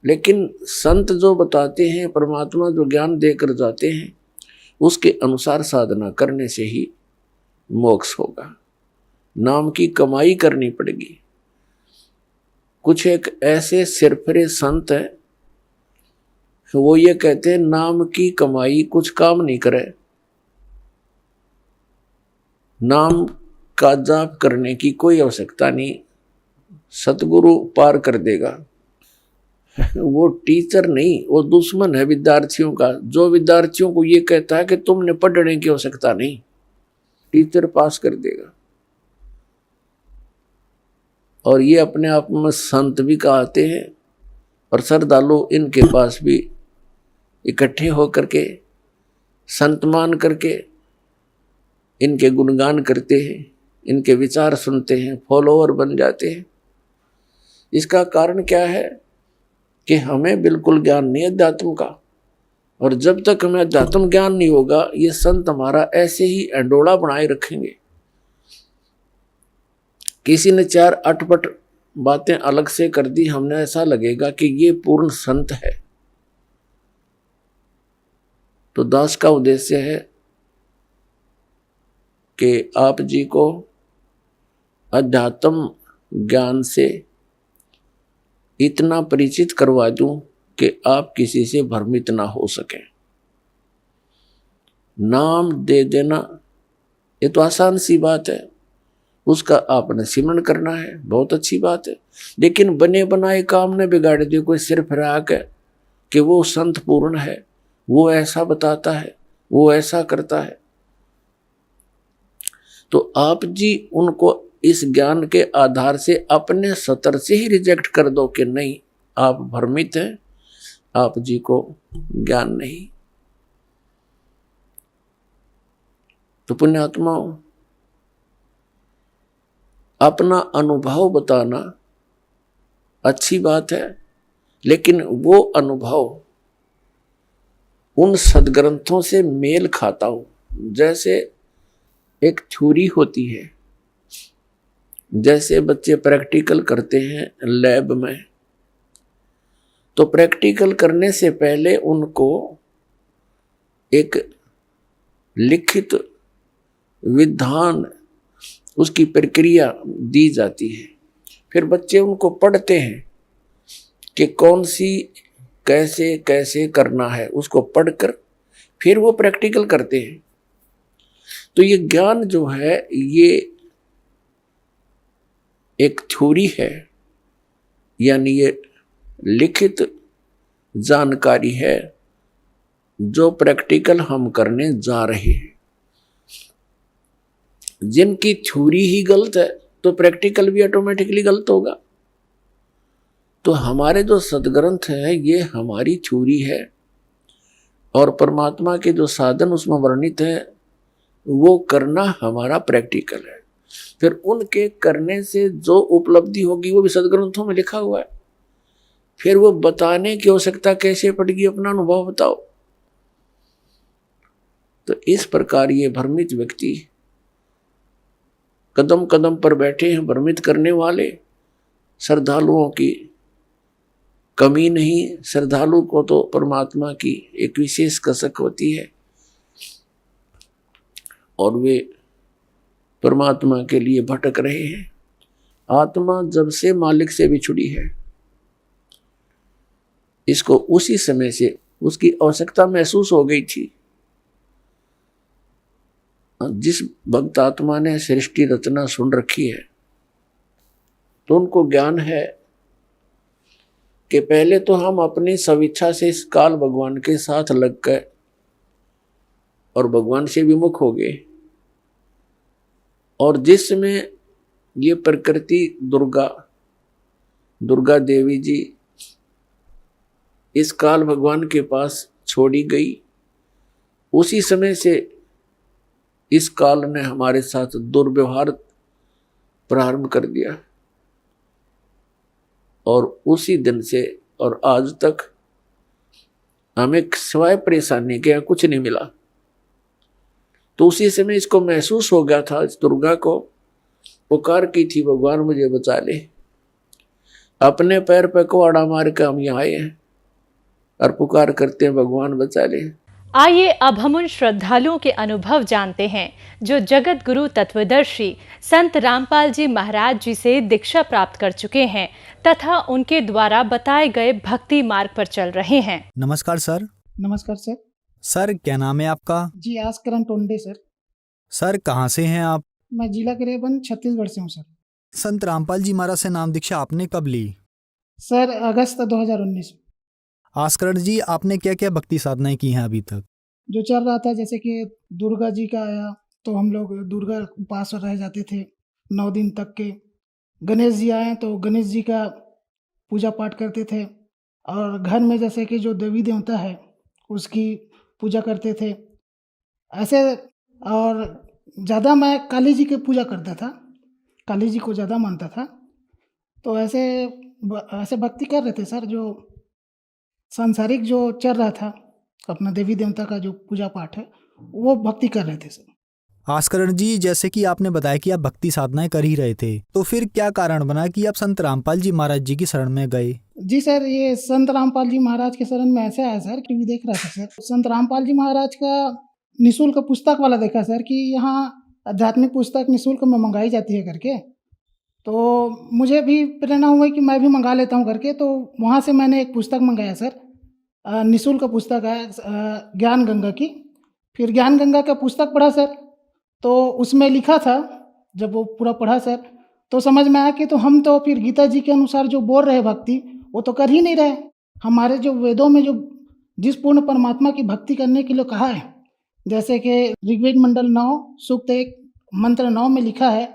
लेकिन संत जो बताते हैं, परमात्मा जो ज्ञान देकर जाते हैं, उसके अनुसार साधना करने से ही मोक्ष होगा। नाम की कमाई करनी पड़ेगी। कुछ एक ऐसे सिरफिरे संत हैं, वो ये कहते हैं नाम की कमाई कुछ काम नहीं करे, नाम का जाप करने की कोई आवश्यकता नहीं, सतगुरु पार कर देगा। वो टीचर नहीं, वो दुश्मन है विद्यार्थियों का, जो विद्यार्थियों को ये कहता है कि तुमने पढ़ने की आवश्यकता नहीं, टीचर पास कर देगा। और ये अपने आप में संत भी कहते हैं, और श्रद्धालु इनके पास भी इकट्ठे होकर के संत मान करके इनके गुणगान करते हैं, इनके विचार सुनते हैं, फॉलोअर बन जाते हैं। इसका कारण क्या है कि हमें बिल्कुल ज्ञान नहीं है अध्यात्म का, और जब तक हमें अध्यात्म ज्ञान नहीं होगा, ये संत हमारा ऐसे ही अंडोला बनाए रखेंगे। किसी ने 4 अटपट बातें अलग से कर दी, हमने ऐसा लगेगा कि ये पूर्ण संत है। तो दास का उद्देश्य है कि आप जी को अध्यात्म ज्ञान से इतना परिचित करवा दूं कि आप किसी से भ्रमित ना हो सके। नाम दे देना ये तो आसान सी बात है, उसका आपने सिमरन करना है, बहुत अच्छी बात है। लेकिन बने बनाए काम ने बिगाड़ दिए। कोई सिर फिरा के कि वो संत पूर्ण है, वो ऐसा बताता है, वो ऐसा करता है, तो आप जी उनको इस ज्ञान के आधार से अपने सतर से ही रिजेक्ट कर दो कि नहीं, आप भ्रमित हैं, आप जी को ज्ञान नहीं। तो पुण्यात्माओं, अपना अनुभव बताना अच्छी बात है, लेकिन वो अनुभव उन सदग्रंथों से मेल खाता हो। जैसे एक थ्योरी होती है, जैसे बच्चे प्रैक्टिकल करते हैं लैब में, तो प्रैक्टिकल करने से पहले उनको एक लिखित विधान, उसकी प्रक्रिया दी जाती है। फिर बच्चे उनको पढ़ते हैं कि कौन सी कैसे कैसे करना है, उसको पढ़कर फिर वो प्रैक्टिकल करते हैं। तो ये ज्ञान जो है ये एक थ्योरी है, यानी ये लिखित जानकारी है जो प्रैक्टिकल हम करने जा रहे हैं। जिनकी थ्योरी ही गलत है तो प्रैक्टिकल भी ऑटोमेटिकली गलत होगा। तो हमारे जो सदग्रंथ है ये हमारी थ्योरी है, और परमात्मा के जो साधन उसमें वर्णित है वो करना हमारा प्रैक्टिकल है। फिर उनके करने से जो उपलब्धि होगी वो भी सदग्रंथों में लिखा हुआ है। फिर वो बताने की आवश्यकता कैसे पड़ेगी, अपना अनुभव बताओ। तो इस प्रकार ये भ्रमित व्यक्ति कदम कदम पर बैठे हैं, भ्रमित करने वाले। श्रद्धालुओं की कमी नहीं, श्रद्धालु को तो परमात्मा की एक विशेष कसक होती है और वे परमात्मा के लिए भटक रहे हैं। आत्मा जब से मालिक से बिछुड़ी है, इसको उसी समय से उसकी आवश्यकता महसूस हो गई थी। जिस भक्त आत्मा ने सृष्टि रचना सुन रखी है, तो उनको ज्ञान है कि पहले तो हम अपनी स्वेच्छा से इस काल भगवान के साथ लग गए और भगवान से विमुख हो गए, और जिसमें ये प्रकृति दुर्गा देवी जी इस काल भगवान के पास छोड़ी गई। उसी समय से इस काल ने हमारे साथ दुर्व्यवहार प्रारंभ कर दिया और उसी दिन से और आज तक हमें सिवाय परेशानी के कुछ नहीं मिला। तो उसी समय इसको महसूस हो गया था, इस दुर्गा को पुकार की थी, भगवान मुझे बचा ले। अपने पैर पे कुआड़ा मार के हम यहाँ आए हैं और पुकार करते हैं, भगवान बचा ले। आइए अब हम उन श्रद्धालुओं के अनुभव जानते हैं जो जगत गुरु तत्वदर्शी संत रामपाल जी महाराज जी से दीक्षा प्राप्त कर चुके हैं तथा उनके द्वारा बताए गए भक्ति मार्ग पर चल रहे हैं। नमस्कार सर। नमस्कार सर। सर क्या नाम है आपका? जी आस्करण टोंडे सर। सर कहाँ से हैं आप? मैं जिला गिरिबंद छत्तीसगढ़ से हूँ सर। संत रामपाल जी महाराज से नाम दीक्षा आपने कब ली? सर अगस्त 2019। आस्करण जी, आपने क्या क्या भक्ति साधनाएं की हैं अभी तक? जो चल रहा था, जैसे कि दुर्गा जी का आया तो हम लोग दुर्गा उपास रह जाते थे 9 दिन तक के। गणेश जी आए तो गणेश जी का पूजा पाठ करते थे और घर में जैसे कि जो देवी देवता है उसकी पूजा करते थे ऐसे। और ज़्यादा मैं काली जी की पूजा करता था, काली जी को ज़्यादा मानता था। तो ऐसे भक्ति कर रहे थे सर। जो सांसारिक जो चल रहा था अपना देवी देवता का जो पूजा पाठ है वो भक्ति कर रहे थे सर। आस्करण जी, जैसे कि आपने बताया कि आप भक्ति साधनाएं कर ही रहे थे, तो फिर क्या कारण बना कि आप संत रामपाल जी महाराज जी की शरण में गए? जी सर, ये संत रामपाल जी महाराज के शरण में ऐसे आया सर कि देख रहा था सर, संत रामपाल जी महाराज का निःशुल्क पुस्तक वाला देखा सर कि यहाँ आध्यात्मिक पुस्तक निःशुल्क में मंगाई जाती है करके। तो मुझे भी प्रेरणा हुई कि मैं भी मंगा लेता हूँ करके। तो वहाँ से मैंने एक पुस्तक मंगाया सर, निःशुल्क पुस्तक है ज्ञान गंगा की। फिर ज्ञान गंगा का पुस्तक पढ़ा सर, तो उसमें लिखा था, जब वो पूरा पढ़ा सर तो समझ में आया कि तो हम तो फिर गीता जी के अनुसार जो बोल रहे भक्ति वो तो कर ही नहीं रहे। हमारे जो वेदों में जो जिस पूर्ण परमात्मा की भक्ति करने के लिए कहा है, जैसे कि ऋग्वेद मंडल 9 सूक्त 1 मंत्र 9 में लिखा है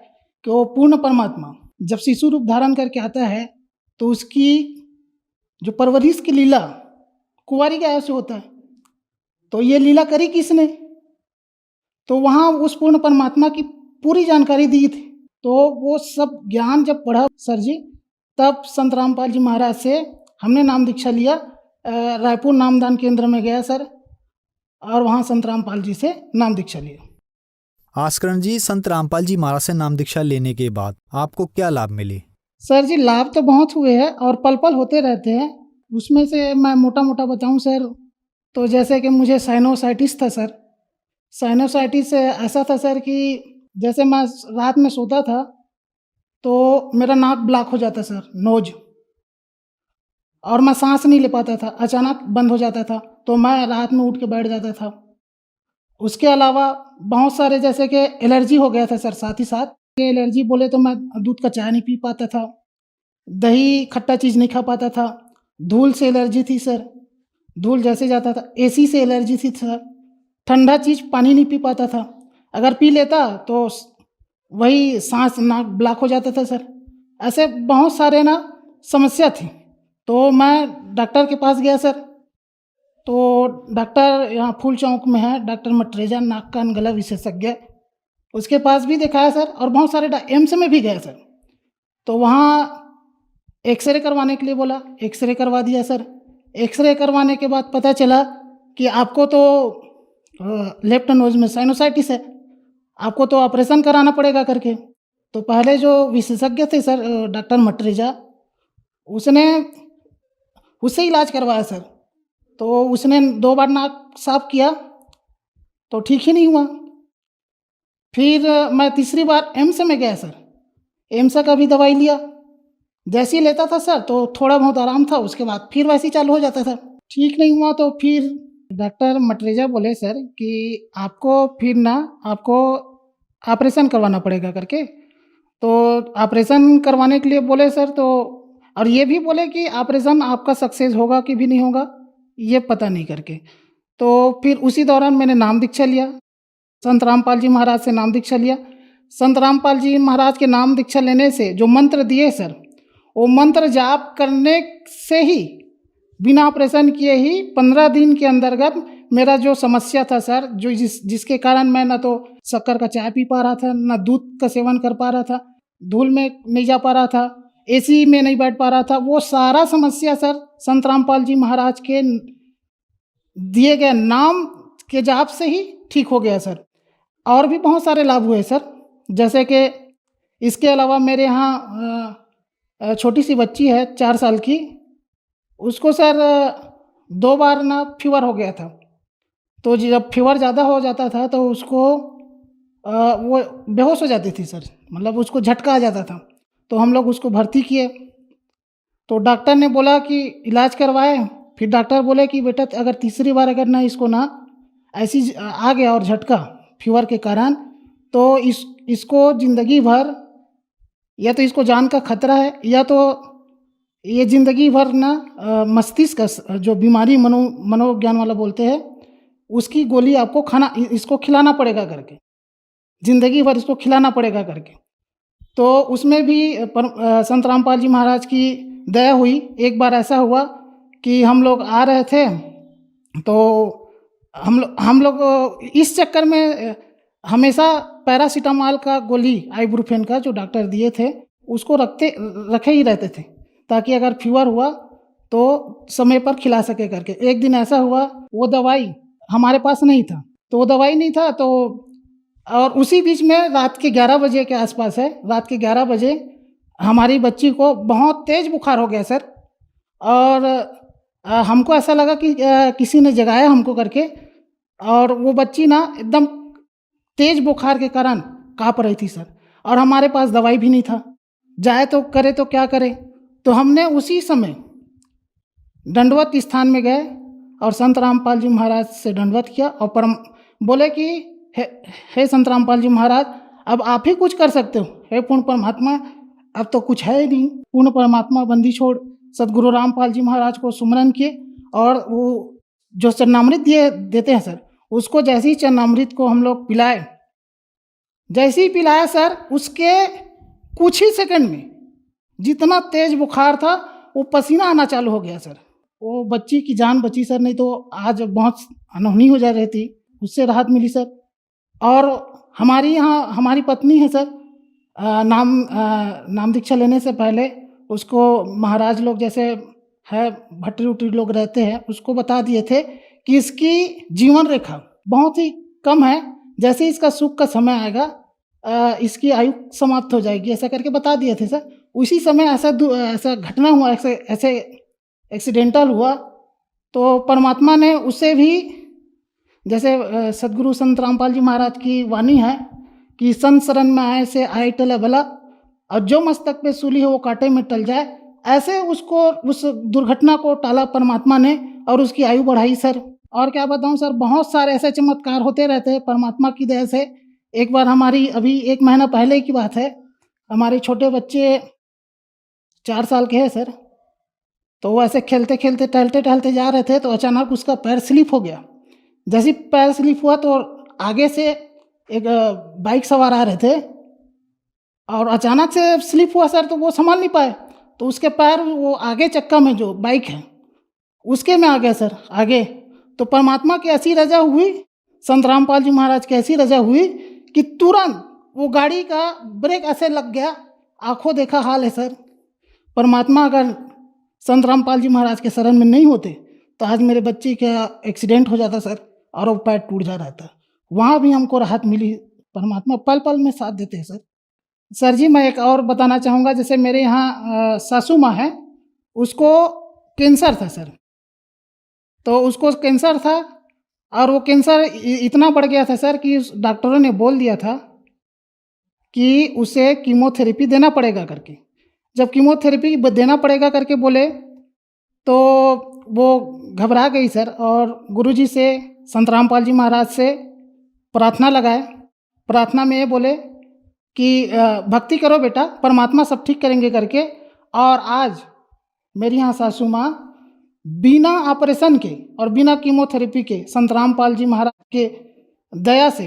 कि वो पूर्ण परमात्मा जब शिशु रूप धारण करके आता है तो उसकी जो परवरिश की लीला कुंवारी गाय से होता है। तो ये लीला करी किसने? तो वहाँ उस पूर्ण परमात्मा की पूरी जानकारी दी थी। तो वो सब ज्ञान जब पढ़ा सर जी, तब संत रामपाल जी महाराज से हमने नाम दीक्षा लिया। रायपुर नामदान केंद्र में गया सर और वहाँ संत रामपाल जी से नाम दीक्षा लिया। आस्करण जी, संत रामपाल जी महाराज से नाम दीक्षा लेने के बाद आपको क्या लाभ मिले? सर जी, लाभ तो बहुत हुए हैं और पल पल होते रहते हैं। उसमें से मैं मोटा मोटा बताऊं सर, तो जैसे कि मुझे साइनोसाइटिस था सर। साइनोसाइटिस ऐसा था सर कि जैसे मैं रात में सोता था तो मेरा नाक ब्लॉक हो जाता सर, नोज, और मैं सांस नहीं ले पाता था, अचानक बंद हो जाता था। तो मैं रात में उठ के बैठ जाता था। उसके अलावा बहुत सारे जैसे कि एलर्जी हो गया था सर। साथ ही साथ एलर्जी बोले तो मैं दूध का चाय नहीं पी पाता था, दही खट्टा चीज़ नहीं खा पाता था। धूल से एलर्जी थी सर, धूल जैसे जाता था। एसी से एलर्जी थी सर। ठंडा चीज़ पानी नहीं पी पाता था, अगर पी लेता तो वही सांस नाक ब्लॉक हो जाता था सर। ऐसे बहुत सारे ना समस्या थी। तो मैं डॉक्टर के पास गया सर। तो डॉक्टर यहाँ फूल चौक में है, डॉक्टर मटरेजा, नाक कान गला विशेषज्ञ, उसके पास भी दिखाया सर। और बहुत सारे एम्स में भी गया सर। तो वहाँ एक्सरे करवाने के लिए बोला, एक्सरे करवा दिया सर। एक्सरे करवाने के बाद पता चला कि आपको तो लेफ्ट नोज में साइनोसाइटिस है, आपको तो ऑपरेशन कराना पड़ेगा करके। तो पहले जो विशेषज्ञ थे सर डॉक्टर मटरेजा, उससे इलाज करवाया सर। तो उसने 2 बार नाक साफ किया तो ठीक ही नहीं हुआ। फिर मैं तीसरी बार एम्स में गया सर। एम्स का भी दवाई लिया, जैसे ही लेता था सर तो थोड़ा बहुत आराम था, उसके बाद फिर वैसे ही चालू हो जाता था। ठीक नहीं हुआ तो फिर डॉक्टर मटरेजा बोले सर कि आपको ऑपरेशन करवाना पड़ेगा करके। तो ऑपरेशन करवाने के लिए बोले सर। तो और ये भी बोले कि ऑपरेशन आपका सक्सेस होगा कि भी नहीं होगा ये पता नहीं करके। तो फिर उसी दौरान मैंने नाम दीक्षा लिया, संत रामपाल जी महाराज से नाम दीक्षा लिया। संत रामपाल जी महाराज के नाम दीक्षा लेने से जो मंत्र दिए सर, वो मंत्र जाप करने से ही बिना ऑपरेशन किए ही 15 दिन के अंतर्गत मेरा जो समस्या था सर, जो जिसके कारण मैं ना तो शक्कर का चाय पी पा रहा था, ना दूध का सेवन कर पा रहा था, धूल में नहीं जा पा रहा था, एसी में नहीं बैठ पा रहा था, वो सारा समस्या सर संत रामपाल जी महाराज के दिए गए नाम के जाप से ही ठीक हो गया सर। और भी बहुत सारे लाभ हुए सर, जैसे कि इसके अलावा मेरे यहाँ छोटी सी बच्ची है 4 साल की, उसको सर 2 बार ना फीवर हो गया था। तो जब फीवर ज़्यादा हो जाता था तो उसको वो बेहोश हो जाती थी सर, मतलब उसको झटका आ जाता था। तो हम लोग उसको भर्ती किए, तो डॉक्टर ने बोला कि इलाज करवाए। फिर डॉक्टर बोले कि बेटा अगर तीसरी बार अगर ना इसको ना ऐसी आ गया और झटका फीवर के कारण, तो इसको ज़िंदगी भर या तो इसको जान का खतरा है, या तो ये ज़िंदगी भर ना मस्तिष्क का जो बीमारी मनोविज्ञान वाला बोलते हैं, उसकी गोली आपको इसको खिलाना पड़ेगा करके, ज़िंदगी भर इसको खिलाना पड़ेगा करके। तो उसमें भी संत रामपाल जी महाराज की दया हुई। एक बार ऐसा हुआ कि हम लोग आ रहे थे, तो हम लोग इस चक्कर में हमेशा पैरासीटामॉल का गोली आइबुप्रोफेन का जो डॉक्टर दिए थे उसको रखे ही रहते थे, ताकि अगर फीवर हुआ तो समय पर खिला सके करके। एक दिन ऐसा हुआ, वो दवाई हमारे पास नहीं था, तो वो दवाई नहीं था, तो और उसी बीच में रात के 11 बजे के आसपास है, रात के 11 बजे हमारी बच्ची को बहुत तेज़ बुखार हो गया सर। और हमको ऐसा लगा कि किसी ने जगाया हमको करके, और वो बच्ची ना एकदम तेज़ बुखार के कारण काँप रही थी सर, और हमारे पास दवाई भी नहीं था। जाए तो करे तो क्या करे, तो हमने उसी समय दंडवत स्थान में गए और संत रामपाल जी महाराज से दंडवत किया, और बोले कि हे संत रामपाल जी महाराज, अब आप ही कुछ कर सकते हो। हे पूर्ण परमात्मा, अब तो कुछ है ही नहीं। पूर्ण परमात्मा बंदी छोड़ सदगुरु रामपाल जी महाराज को सुमरन किए, और वो जो चरणामृत देते हैं सर, उसको जैसे ही चरणामृत को हम लोग पिलाए, जैसे ही पिलाया सर, उसके कुछ ही सेकंड में जितना तेज बुखार था वो पसीना आना चालू हो गया सर। वो बच्ची की जान बची सर, नहीं तो आज बहुत अनहोनी हो जा रही थी। उससे राहत मिली सर। और हमारी यहाँ हमारी पत्नी है सर, नाम दीक्षा लेने से पहले उसको महाराज लोग जैसे है भट्टी उट्टी लोग रहते हैं, उसको बता दिए थे कि इसकी जीवन रेखा बहुत ही कम है, जैसे इसका सुख का समय आएगा इसकी आयु समाप्त हो जाएगी, ऐसा करके बता दिए थे सर। उसी समय ऐसा घटना हुआ, ऐसे एक्सीडेंटल हुआ, तो परमात्मा ने उसे भी, जैसे सदगुरु संत रामपाल जी महाराज की वाणी है कि संत शरण में आए से आए टले भला, और जो मस्तक पे सूली है वो कांटे में टल जाए, ऐसे उसको उस दुर्घटना को टाला परमात्मा ने और उसकी आयु बढ़ाई सर। और क्या बताऊं सर, बहुत सारे ऐसे चमत्कार होते रहते हैं परमात्मा की दया से। एक बार हमारी अभी 1 महीना पहले की बात है, हमारे छोटे बच्चे 4 साल के हैं सर, तो वो ऐसे खेलते खेलते टहलते जा रहे थे, तो अचानक उसका पैर स्लिप हो गया। जैसे ही पैर स्लिप हुआ तो आगे से एक बाइक सवार आ रहे थे, और अचानक से स्लिप हुआ सर, तो वो संभाल नहीं पाए, तो उसके पैर वो आगे चक्का में जो बाइक है उसके में आ गया सर आगे। तो परमात्मा की ऐसी रजा हुई, संत रामपाल जी महाराज की ऐसी रजा हुई कि तुरंत वो गाड़ी का ब्रेक ऐसे लग गया, आंखों देखा हाल है सर। परमात्मा अगर संत रामपाल जी महाराज के शरण में नहीं होते तो आज मेरे बच्चे का एक्सीडेंट हो जाता सर, और वो पैर टूट जा रहता। वहाँ भी हमको राहत मिली। परमात्मा पल पल में साथ देते हैं सर। सर जी, मैं एक और बताना चाहूँगा, जैसे मेरे यहाँ सासू माँ है, उसको कैंसर था सर। तो उसको कैंसर था, और वो कैंसर इतना बढ़ गया था सर कि डॉक्टरों ने बोल दिया था कि उसे कीमोथेरेपी देना पड़ेगा करके। जब कीमोथेरेपी देना पड़ेगा करके बोले, तो वो घबरा गई सर, और गुरुजी से, संत रामपाल जी महाराज से प्रार्थना लगाए। प्रार्थना में ये बोले कि भक्ति करो बेटा, परमात्मा सब ठीक करेंगे करके। और आज मेरी यहाँ सासू माँ बिना ऑपरेशन के और बिना कीमोथेरेपी के संत रामपाल जी महाराज के दया से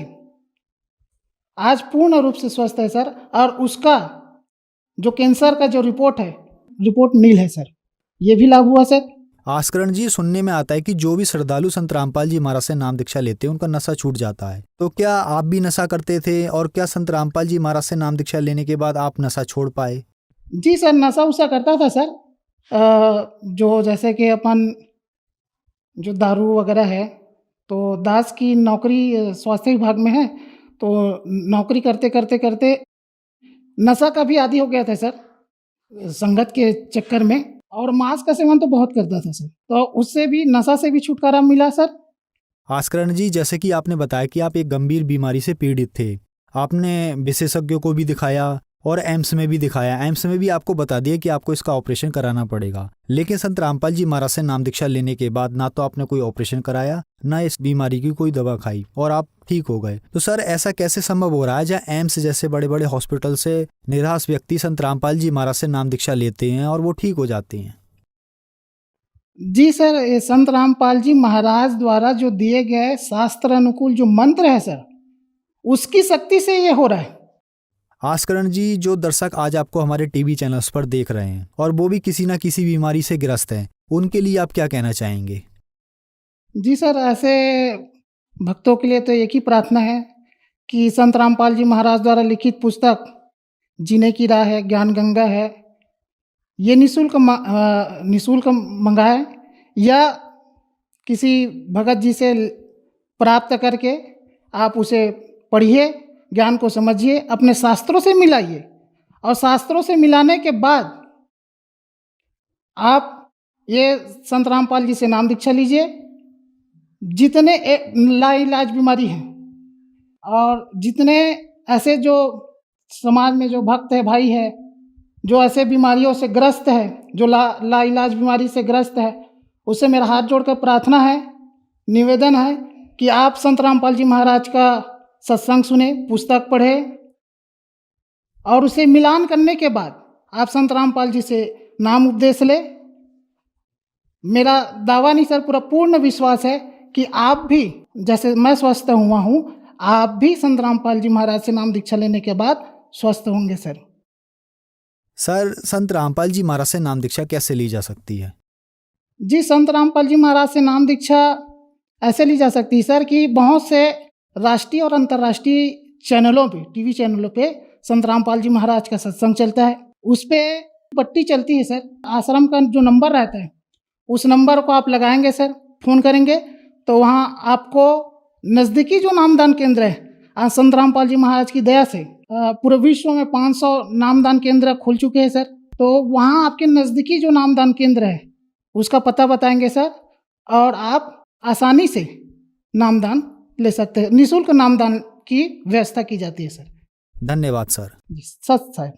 आज पूर्ण रूप से स्वस्थ है सर। और उसका जो कैंसर का जो रिपोर्ट है, रिपोर्ट नील है सर। ये भी लाभ हुआ सर। आस्करण जी, सुनने में आता है कि जो भी श्रद्धालु संत रामपाल जी महाराज से नाम दीक्षा लेते हैं उनका नशा छूट जाता है। तो क्या आप भी नशा करते थे, और क्या संत रामपाल जी महाराज से नाम दीक्षा लेने के बाद आप नशा छोड़ पाए? जी सर, नशा उशा करता था सर। जो जैसे कि अपन जो दारू वगैरह है, तो दास की नौकरी स्वास्थ्य विभाग में है, तो नौकरी करते करते करते नशा का भी आदी हो गया था सर, संगत के चक्कर में। और मांस का सेवन तो बहुत करता था सर, तो उससे भी, नशा से भी छुटकारा मिला सर। आस्करण जी, जैसे कि आपने बताया कि आप एक गंभीर बीमारी से पीड़ित थे, आपने विशेषज्ञों को भी दिखाया और एम्स में भी दिखाया। एम्स में भी आपको बता दिया कि आपको इसका ऑपरेशन कराना पड़ेगा, लेकिन संत रामपाल जी महाराज से नाम दीक्षा लेने के बाद ना तो आपने कोई ऑपरेशन कराया, ना इस बीमारी की कोई दवा खाई, और आप ठीक हो गए। तो सर, ऐसा कैसे संभव हो रहा है जहाँ एम्स जैसे बड़े बड़े हॉस्पिटल से निराश व्यक्ति संत रामपाल जी महाराज से नाम दीक्षा लेते हैं और वो ठीक हो जाते हैं? जी सर, ये संत रामपाल जी महाराज द्वारा जो दिए गए शास्त्र अनुकूल जो मंत्र है सर, उसकी शक्ति से ये हो रहा है। आस्करण जी, जो दर्शक आज आपको हमारे टीवी चैनल्स पर देख रहे हैं और वो भी किसी न किसी बीमारी से ग्रस्त हैं, उनके लिए आप क्या कहना चाहेंगे? जी सर, ऐसे भक्तों के लिए तो एक ही प्रार्थना है कि संत रामपाल जी महाराज द्वारा लिखित पुस्तक जीने की राह है, ज्ञान गंगा है, ये निःशुल्क मंगाए, या किसी भगत जी से प्राप्त करके आप उसे पढ़िए, ज्ञान को समझिए, अपने शास्त्रों से मिलाइए, और शास्त्रों से मिलाने के बाद आप ये संत रामपाल जी से नाम दीक्षा लीजिए। जितने लाइलाज बीमारी हैं, और जितने ऐसे जो समाज में जो भक्त है, भाई है, जो ऐसे बीमारियों से ग्रस्त है, जो लाइलाज बीमारी से ग्रस्त है, उससे मेरा हाथ जोड़कर प्रार्थना है, निवेदन है कि आप संत रामपाल जी महाराज का सत्संग सुने, पुस्तक पढ़े, और उसे मिलान करने के बाद आप संत रामपाल जी से नाम उपदेश ले। मेरा दावा नहीं सर, पूरा पूर्ण विश्वास है कि आप भी, जैसे मैं स्वस्थ हुआ हूँ, आप भी संत रामपाल जी महाराज से नाम दीक्षा लेने के बाद स्वस्थ होंगे सर। सर, संत रामपाल जी महाराज से नाम दीक्षा कैसे ली जा सकती है? जी, संत रामपाल जी महाराज से नाम दीक्षा ऐसे ली जा सकती है सर कि बहुत से राष्ट्रीय और अंतर्राष्ट्रीय चैनलों पे, टीवी चैनलों पे संत रामपाल जी महाराज का सत्संग चलता है। उस पर पट्टी चलती है सर। आश्रम का जो नंबर रहता है, उस नंबर को आप लगाएंगे सर, फ़ोन करेंगे तो वहाँ आपको नज़दीकी जो नामदान केंद्र है, आज संत रामपाल जी महाराज की दया से पूरे विश्व में 500 नामदान केंद्र खुल चुके हैं सर। तो वहाँ आपके नज़दीकी जो नामदान केंद्र है उसका पता बताएंगे सर, और आप आसानी से नामदान ले सकते हैं। निःशुल्क नामदान की व्यवस्था की जाती है सर। धन्यवाद सर। जी, सच साहब।